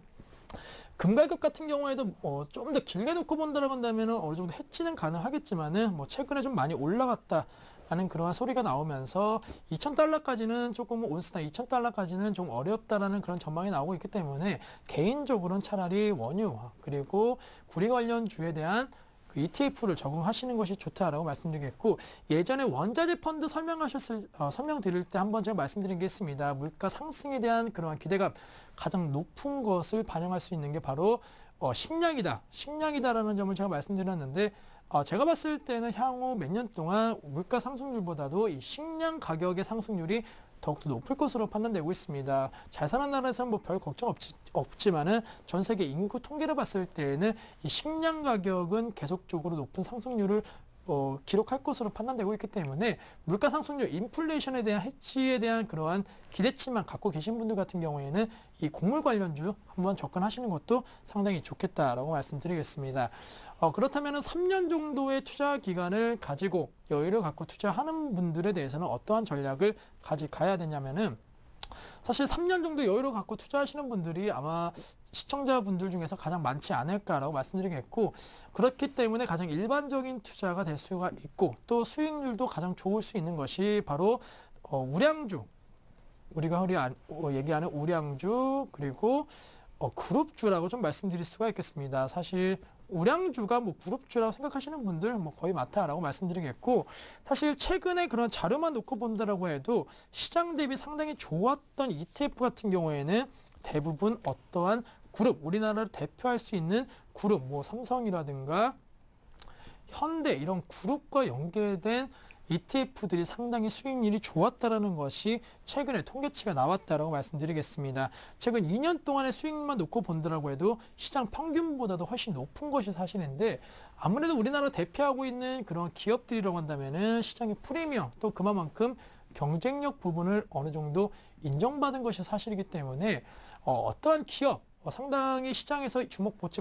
금 가격 같은 경우에도 좀 더 길게 놓고 본다라고 한다면 어느 정도 해치는 가능하겠지만은 뭐 최근에 좀 많이 올라갔다라는 그러한 소리가 나오면서 2,000달러까지는 조금 온스당 2,000달러까지는 좀 어렵다라는 그런 전망이 나오고 있기 때문에 개인적으로는 차라리 원유 그리고 구리 관련주에 대한 그 ETF를 적용하시는 것이 좋다라고 말씀드리겠고, 예전에 원자재 펀드 설명드릴 때 한번 제가 말씀드린 게 있습니다. 물가 상승에 대한 그러한 기대감 가장 높은 것을 반영할 수 있는 게 바로 식량이다라는 점을 제가 말씀드렸는데, 제가 봤을 때는 향후 몇 년 동안 물가 상승률보다도 이 식량 가격의 상승률이 더욱더 높을 것으로 판단되고 있습니다. 잘 사는 나라에서는 뭐 별 걱정 없지만은 전 세계 인구 통계를 봤을 때에는 이 식량 가격은 계속적으로 높은 상승률을 기록할 것으로 판단되고 있기 때문에 물가 상승률, 인플레이션에 대한 해치에 대한 그러한 기대치만 갖고 계신 분들 같은 경우에는 이 곡물 관련주 한번 접근하시는 것도 상당히 좋겠다라고 말씀드리겠습니다. 그렇다면 3년 정도의 투자 기간을 가지고 여유를 갖고 투자하는 분들에 대해서는 어떠한 전략을 가져가야 되냐면은, 사실 3년 정도 여유를 갖고 투자하시는 분들이 아마 시청자분들 중에서 가장 많지 않을까라고 말씀드리겠고, 그렇기 때문에 가장 일반적인 투자가 될 수가 있고, 또 수익률도 가장 좋을 수 있는 것이 바로 우량주, 우리가 얘기하는 우량주, 그리고 그룹주라고 좀 말씀드릴 수가 있겠습니다. 사실 우량주가 뭐 그룹주라고 생각하시는 분들 뭐 거의 많다라고 말씀드리겠고, 사실 최근에 그런 자료만 놓고 본다라고 해도 시장 대비 상당히 좋았던 ETF 같은 경우에는 대부분 어떠한 그룹, 우리나라를 대표할 수 있는 그룹, 뭐 삼성이라든가 현대 이런 그룹과 연계된 ETF들이 상당히 수익률이 좋았다라는 것이 최근에 통계치가 나왔다라고 말씀드리겠습니다. 최근 2년 동안의 수익만 놓고 본다라고 해도 시장 평균보다도 훨씬 높은 것이 사실인데, 아무래도 우리나라 대표하고 있는 그런 기업들이라고 한다면은 시장의 프리미엄 또 그만큼 경쟁력 부분을 어느 정도 인정받은 것이 사실이기 때문에 어떠한 기업, 상당히 시장에서 주목받지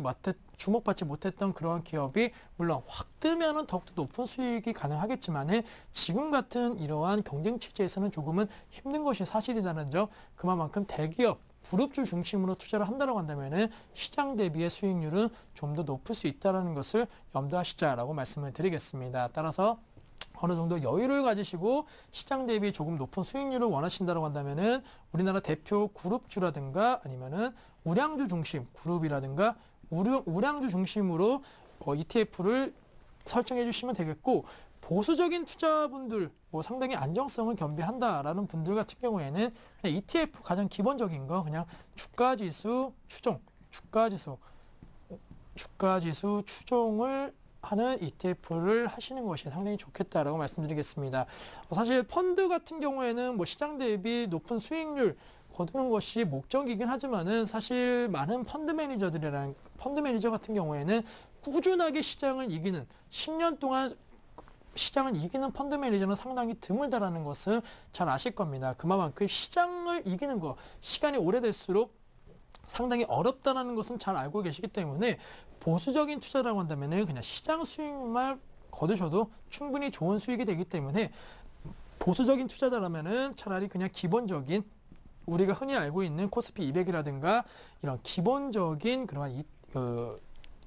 못했던 그러한 기업이 물론 확 뜨면은 더욱더 높은 수익이 가능하겠지만은 지금 같은 이러한 경쟁 체제에서는 조금은 힘든 것이 사실이라는 점, 그만큼 대기업, 그룹주 중심으로 투자를 한다고 한다면은 시장 대비의 수익률은 좀 더 높을 수 있다는 것을 염두하시자라고 말씀을 드리겠습니다. 따라서 어느 정도 여유를 가지시고 시장 대비 조금 높은 수익률을 원하신다고 한다면은 우리나라 대표 그룹주라든가 아니면은 우량주 중심 그룹이라든가 우량주 중심으로 ETF를 설정해 주시면 되겠고, 보수적인 투자분들, 뭐 상당히 안정성을 겸비한다라는 분들 같은 경우에는 그냥 ETF 가장 기본적인 거 그냥 주가지수 추종을 하는 ETF를 하시는 것이 상당히 좋겠다라고 말씀드리겠습니다. 사실 펀드 같은 경우에는 뭐 시장 대비 높은 수익률 거두는 것이 목적이긴 하지만은 사실 많은 펀드 매니저 같은 경우에는 꾸준하게 시장을 이기는 10년 동안 시장을 이기는 펀드 매니저는 상당히 드물다라는 것을 잘 아실 겁니다. 그만큼 시장을 이기는 거, 시간이 오래될수록 상당히 어렵다는 것은 잘 알고 계시기 때문에 보수적인 투자라고 한다면 그냥 시장 수익만 거두셔도 충분히 좋은 수익이 되기 때문에, 보수적인 투자자라면은 차라리 그냥 기본적인 우리가 흔히 알고 있는 코스피 200이라든가 이런 기본적인 그러한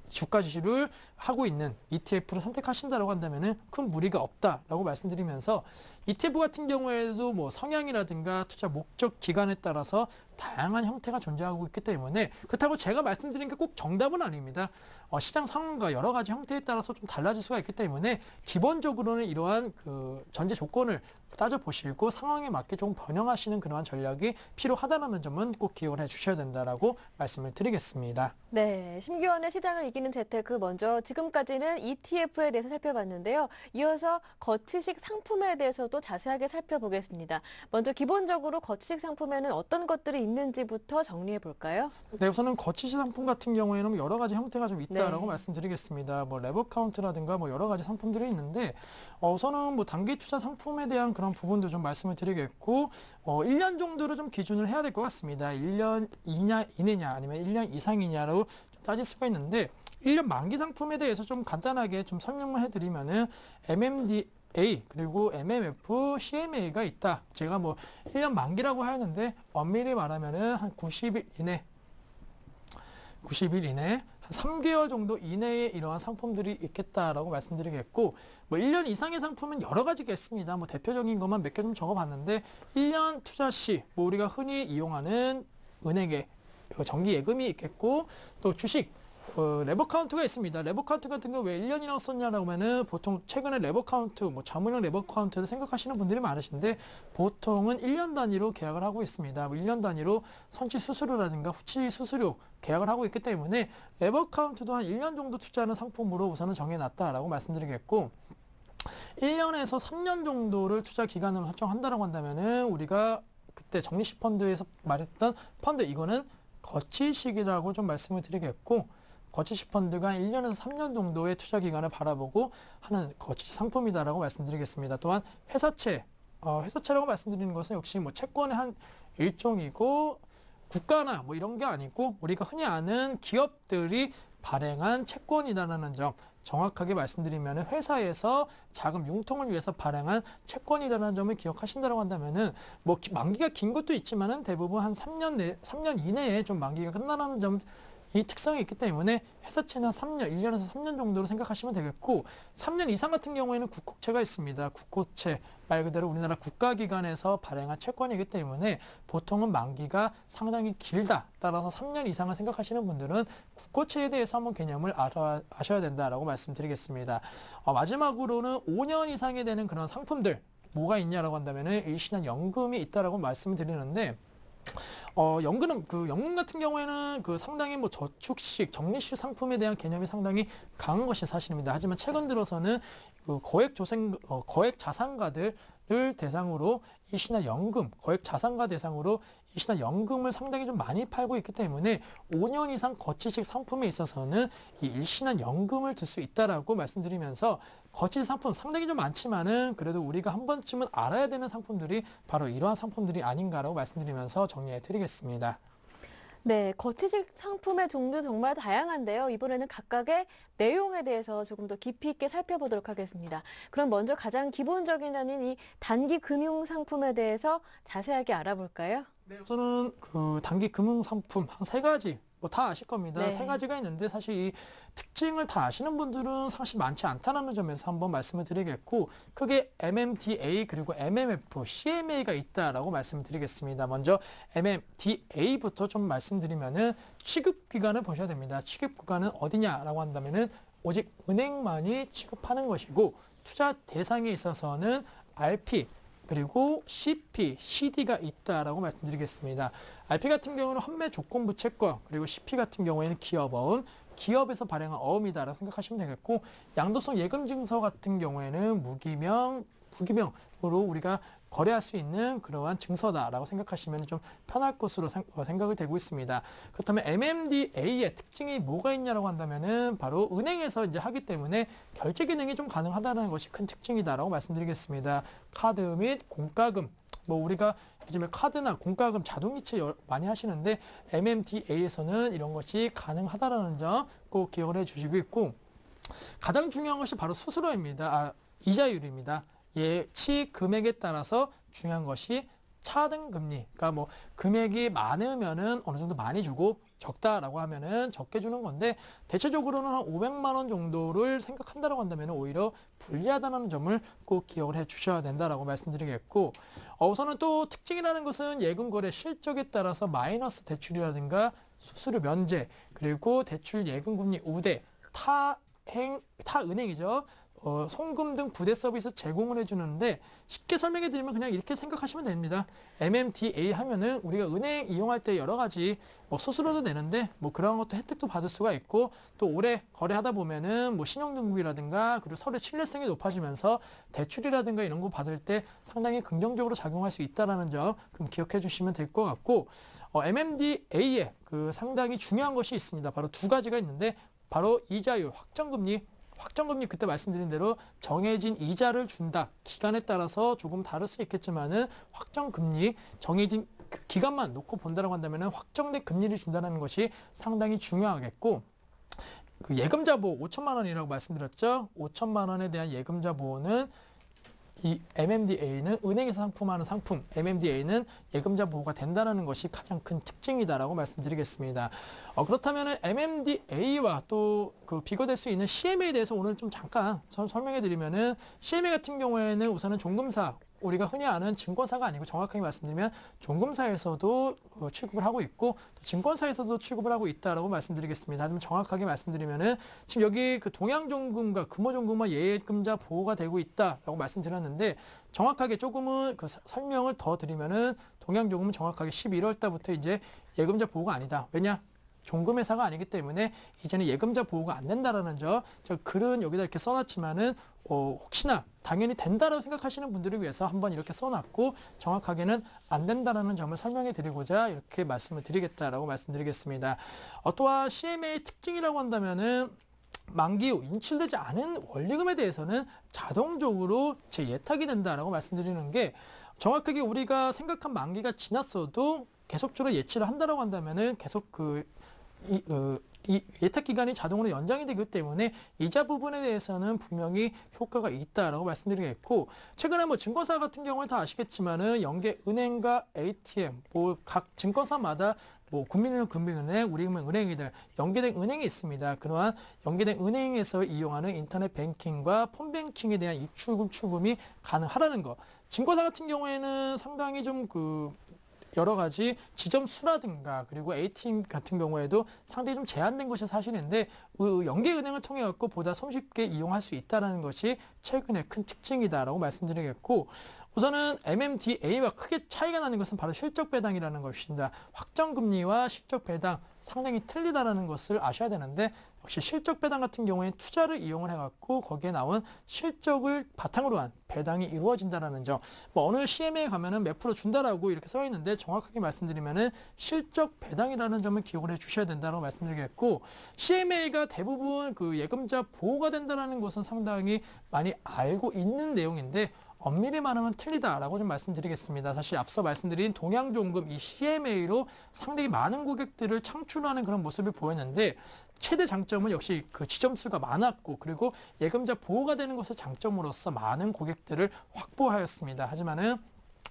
주가 지수를 하고 있는 ETF를 선택하신다고 한다면은 큰 무리가 없다라고 말씀드리면서 ETF 같은 경우에도 뭐 성향이라든가 투자 목적 기간에 따라서 다양한 형태가 존재하고 있기 때문에 그렇다고 제가 말씀드린 게 꼭 정답은 아닙니다. 시장 상황과 여러 가지 형태에 따라서 좀 달라질 수가 있기 때문에 기본적으로는 이러한 그 전제 조건을 따져보시고 상황에 맞게 좀 변형하시는 그러한 전략이 필요하다는 점은 꼭 기억을 해주셔야 된다라고 말씀을 드리겠습니다. 네, 심기원의 시장을 이기는 재테크 먼저 지금까지는 ETF에 대해서 살펴봤는데요. 이어서 거치식 상품에 대해서도 자세하게 살펴보겠습니다. 먼저 기본적으로 거치식 상품에는 어떤 것들이 있는지부터 정리해 볼까요? 네, 우선은 거치식 상품 같은 경우에는 여러 가지 형태가 좀 있다라고 네. 말씀드리겠습니다. 뭐 레버 카운트라든가 뭐 여러 가지 상품들이 있는데 우선은 뭐 단기 투자 상품에 대한 그런 부분도 좀 말씀을 드리겠고 1년 정도로 좀 기준을 해야 될 것 같습니다. 1년 이내냐 아니면 1년 이상이냐로 좀 따질 수가 있는데 1년 만기 상품에 대해서 좀 간단하게 좀 설명을 해드리면은 MMDA 그리고 MMF, CMA가 있다. 제가 뭐 1년 만기라고 하였는데 엄밀히 말하면은 한 90일 이내 한 3개월 정도 이내에 이러한 상품들이 있겠다라고 말씀드리겠고 뭐 1년 이상의 상품은 여러 가지가 있습니다. 뭐 대표적인 것만 몇 개 좀 적어봤는데 1년 투자 시 뭐 우리가 흔히 이용하는 은행의 정기 예금이 있겠고 또 주식 레버 카운트가 있습니다. 레버 카운트 같은 거 왜 1년이라고 썼냐라고 하면은 보통 최근에 레버 카운트, 뭐 자문형 레버 카운트를 생각하시는 분들이 많으신데 보통은 1년 단위로 계약을 하고 있습니다. 뭐 1년 단위로 선취 수수료라든가 후치 수수료 계약을 하고 있기 때문에 레버 카운트도 한 1년 정도 투자하는 상품으로 우선은 정해놨다라고 말씀드리겠고 1년에서 3년 정도를 투자 기간으로 설정한다라고 한다면은 우리가 그때 적립식 펀드에서 말했던 펀드 이거는 거치식이라고 좀 말씀을 드리겠고 거치식 펀드가 1년에서 3년 정도의 투자 기간을 바라보고 하는 거치식 상품이다라고 말씀드리겠습니다. 또한 회사채라고 말씀드리는 것은 역시 뭐 채권의 한 일종이고 국가나 뭐 이런 게 아니고 우리가 흔히 아는 기업들이 발행한 채권이다라는 점 정확하게 말씀드리면 회사에서 자금 융통을 위해서 발행한 채권이라는 점을 기억하신다고 한다면은 뭐 만기가 긴 것도 있지만은 대부분 한 3년 이내에 좀 만기가 끝나는 점 이 특성이 있기 때문에 회사채는 3년, 1년에서 3년 정도로 생각하시면 되겠고 3년 이상 같은 경우에는 국고채가 있습니다. 국고채 말 그대로 우리나라 국가기관에서 발행한 채권이기 때문에 보통은 만기가 상당히 길다. 따라서 3년 이상을 생각하시는 분들은 국고채에 대해서 한번 개념을 아셔야 된다라고 말씀드리겠습니다. 마지막으로는 5년 이상이 되는 그런 상품들 뭐가 있냐라고 한다면은 일시난 연금이 있다라고 말씀을 드리는데 연금 같은 경우에는 상당히 뭐 저축식, 적립식 상품에 대한 개념이 상당히 강한 것이 사실입니다. 하지만 최근 들어서는 거액 자산가들을 대상으로 일시나 연금, 거액 자산가 대상으로 일시나 연금을 상당히 좀 많이 팔고 있기 때문에 5년 이상 거치식 상품에 있어서는 이 일시나 연금을 들 수 있다라고 말씀드리면서 거치식 상품 상당히 좀 많지만은 그래도 우리가 한 번쯤은 알아야 되는 상품들이 바로 이러한 상품들이 아닌가라고 말씀드리면서 정리해 드리겠습니다. 네, 거치식 상품의 종류 정말 다양한데요. 이번에는 각각의 내용에 대해서 조금 더 깊이 있게 살펴보도록 하겠습니다. 그럼 먼저 가장 기본적인 단인 이 단기 금융 상품에 대해서 자세하게 알아볼까요? 네, 우선은 단기 금융 상품 한 세 가지 뭐 다 아실 겁니다. 네. 세 가지가 있는데 사실 이 특징을 다 아시는 분들은 사실 많지 않다는 점에서 한번 말씀을 드리겠고 크게 MMDA 그리고 MMF, CMA가 있다라고 말씀을 드리겠습니다. 먼저 MMDA부터 좀 말씀드리면은 취급 기관을 보셔야 됩니다. 취급 기관은 어디냐라고 한다면은 오직 은행만이 취급하는 것이고 투자 대상에 있어서는 RP 그리고 CP, CD가 있다라고 말씀드리겠습니다. RP 같은 경우는 환매 조건부 채권, 그리고 CP 같은 경우에는 기업어음, 기업에서 발행한 어음이다라고 생각하시면 되겠고, 양도성 예금 증서 같은 경우에는 무기명으로 우리가 거래할 수 있는 그러한 증서다라고 생각하시면 좀 편할 것으로 생각이 되고 있습니다. 그렇다면 MMDA의 특징이 뭐가 있냐라고 한다면은 바로 은행에서 이제 하기 때문에 결제 기능이 좀 가능하다는 것이 큰 특징이다라고 말씀드리겠습니다. 카드 및 공과금 뭐 우리가 요즘에 카드나 공과금 자동이체 많이 하시는데 MMDA에서는 이런 것이 가능하다라는 점 꼭 기억을 해 주시고 있고 가장 중요한 것이 바로 수수료입니다. 이자율입니다. 예치 금액에 따라서 중요한 것이 차등 금리, 그러니까 뭐 금액이 많으면은 어느 정도 많이 주고 적다라고 하면은 적게 주는 건데 대체적으로는 한 500만 원 정도를 생각한다라고 한다면 오히려 불리하다는 점을 꼭 기억을 해 주셔야 된다라고 말씀드리겠고 우선은 또 특징이라는 것은 예금 거래 실적에 따라서 마이너스 대출이라든가 수수료 면제 그리고 대출 예금 금리 우대 타은행이죠. 송금 등 부대 서비스 제공을 해주는데 쉽게 설명해 드리면 그냥 이렇게 생각하시면 됩니다. MMDA 하면은 우리가 은행 이용할 때 여러 가지 뭐 수수료도 내는데 뭐 그런 것도 혜택도 받을 수가 있고 또 오래 거래하다 보면은 뭐 신용등급이라든가 그리고 서로 신뢰성이 높아지면서 대출이라든가 이런 거 받을 때 상당히 긍정적으로 작용할 수 있다라는 점 그럼 기억해 주시면 될 것 같고 MMDA에 그 상당히 중요한 것이 있습니다. 바로 두 가지가 있는데 바로 이자율 확정금리 그때 말씀드린 대로 정해진 이자를 준다. 기간에 따라서 조금 다를 수 있겠지만은 확정금리 정해진 그 기간만 놓고 본다라고 한다면은 확정된 금리를 준다는 것이 상당히 중요하겠고 그 예금자 보호 5천만 원이라고 말씀드렸죠. 5천만 원에 대한 예금자 보호는 이 MMDA는 은행에서 상품하는 상품, MMDA는 예금자 보호가 된다는 것이 가장 큰 특징이다라고 말씀드리겠습니다. 그렇다면 MMDA와 또 그 비교될 수 있는 CMA에 대해서 오늘 좀 잠깐 설명해 드리면은 CMA 같은 경우에는 우선은 종금사 우리가 흔히 아는 증권사가 아니고 정확하게 말씀드리면 종금사에서도 취급을 하고 있고 또 증권사에서도 취급을 하고 있다라고 말씀드리겠습니다. 하지만 정확하게 말씀드리면은 지금 여기 그 동양종금과 금호종금과 예금자 보호가 되고 있다라고 말씀드렸는데 정확하게 조금은 그 설명을 더 드리면은 동양종금은 정확하게 11월 달부터 이제 예금자 보호가 아니다. 왜냐? 종금회사가 아니기 때문에 이제는 예금자 보호가 안 된다라는 점. 제가 글은 여기다 이렇게 써놨지만은 혹시나 당연히 된다라고 생각하시는 분들을 위해서 한번 이렇게 써놨고 정확하게는 안 된다라는 점을 설명해 드리고자 이렇게 말씀을 드리겠다라고 말씀드리겠습니다. 또한 CMA의 특징이라고 한다면은 만기 후 인출되지 않은 원리금에 대해서는 자동적으로 재예탁이 된다라고 말씀드리는 게 정확하게 우리가 생각한 만기가 지났어도 계속적으로 예치를 한다라고 한다면은 계속 이 예탁 기간이 자동으로 연장이 되기 때문에 이자 부분에 대해서는 분명히 효과가 있다라고 말씀드리겠고 최근에 뭐 증권사 같은 경우는 다 아시겠지만은 연계은행과 ATM 뭐 각 증권사마다 뭐 국민은행, 금융은행, 우리은행, 은행이들 연계된 은행이 있습니다. 그러한 연계된 은행에서 이용하는 인터넷 뱅킹과 폰뱅킹에 대한 입출금, 출금이 가능하다는 거. 증권사 같은 경우에는 상당히 좀 여러 가지 지점 수라든가 그리고 ATM 같은 경우에도 상당히 좀 제한된 것이 사실인데 연계은행을 통해 갖고 보다 손쉽게 이용할 수 있다는 것이 최근의 큰 특징이다라고 말씀드리겠고 우선은 MMDA와 크게 차이가 나는 것은 바로 실적 배당이라는 것입니다. 확정금리와 실적 배당 상당히 틀리다라는 것을 아셔야 되는데 역시 실적 배당 같은 경우에는 투자를 이용을 해갖고 거기에 나온 실적을 바탕으로 한 배당이 이루어진다는 점. 뭐 어느 CMA에 가면은 몇 프로 준다라고 이렇게 써 있는데 정확하게 말씀드리면은 실적 배당이라는 점을 기억을 해 주셔야 된다고 말씀드리겠고 CMA가 대부분 그 예금자 보호가 된다는 것은 상당히 많이 알고 있는 내용인데 엄밀히 말하면 틀리다라고 좀 말씀드리겠습니다. 사실 앞서 말씀드린 동양종금 이 CMA로 상당히 많은 고객들을 창출하는 그런 모습을 보였는데 최대 장점은 역시 그 지점수가 많았고 그리고 예금자 보호가 되는 것을 장점으로서 많은 고객들을 확보하였습니다. 하지만은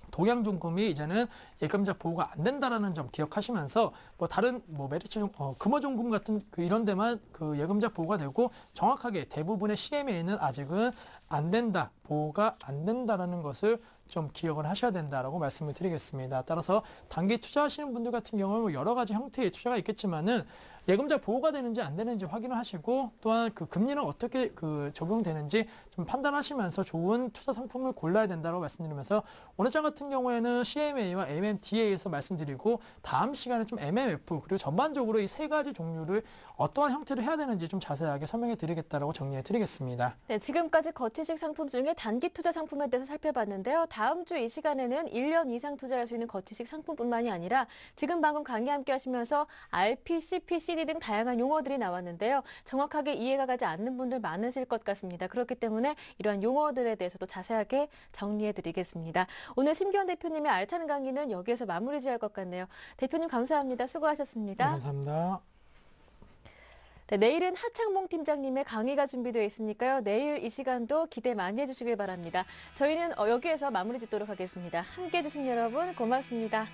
동양종금이 이제는 예금자 보호가 안 된다라는 점 기억하시면서 뭐 다른 뭐 메리츠 금호종금 같은 이런 데만 그 예금자 보호가 되고 정확하게 대부분의 CMA는 아직은 안 된다, 보호가 안 된다라는 것을 좀 기억을 하셔야 된다라고 말씀을 드리겠습니다. 따라서 단기 투자하시는 분들 같은 경우는 여러 가지 형태의 투자가 있겠지만은 예금자 보호가 되는지 안 되는지 확인을 하시고 또한 그 금리는 어떻게 적용되는지 좀 판단하시면서 좋은 투자 상품을 골라야 된다고 말씀드리면서 오늘 장 같은 경우에는 CMA와 MMDA에서 말씀드리고 다음 시간에 좀 MMF 그리고 전반적으로 이 세 가지 종류를 어떠한 형태로 해야 되는지 좀 자세하게 설명해 드리겠다라고 정리해 드리겠습니다. 네, 지금까지 거치식 상품 중에 단기 투자 상품에 대해서 살펴봤는데요. 다음 주 이 시간에는 1년 이상 투자할 수 있는 거치식 상품뿐만이 아니라 지금 방금 강의 함께 하시면서 RP, CP, CD 등 다양한 용어들이 나왔는데요. 정확하게 이해가 가지 않는 분들 많으실 것 같습니다. 그렇기 때문에 이러한 용어들에 대해서도 자세하게 정리해 드리겠습니다. 오늘 심기원 대표님의 알찬 강의는 여기에서 마무리 지을 것 같네요. 대표님 감사합니다. 수고하셨습니다. 네, 감사합니다. 네, 내일은 하창봉 팀장님의 강의가 준비되어 있으니까요. 내일 이 시간도 기대 많이 해주시길 바랍니다. 저희는 여기에서 마무리 짓도록 하겠습니다. 함께해 주신 여러분 고맙습니다.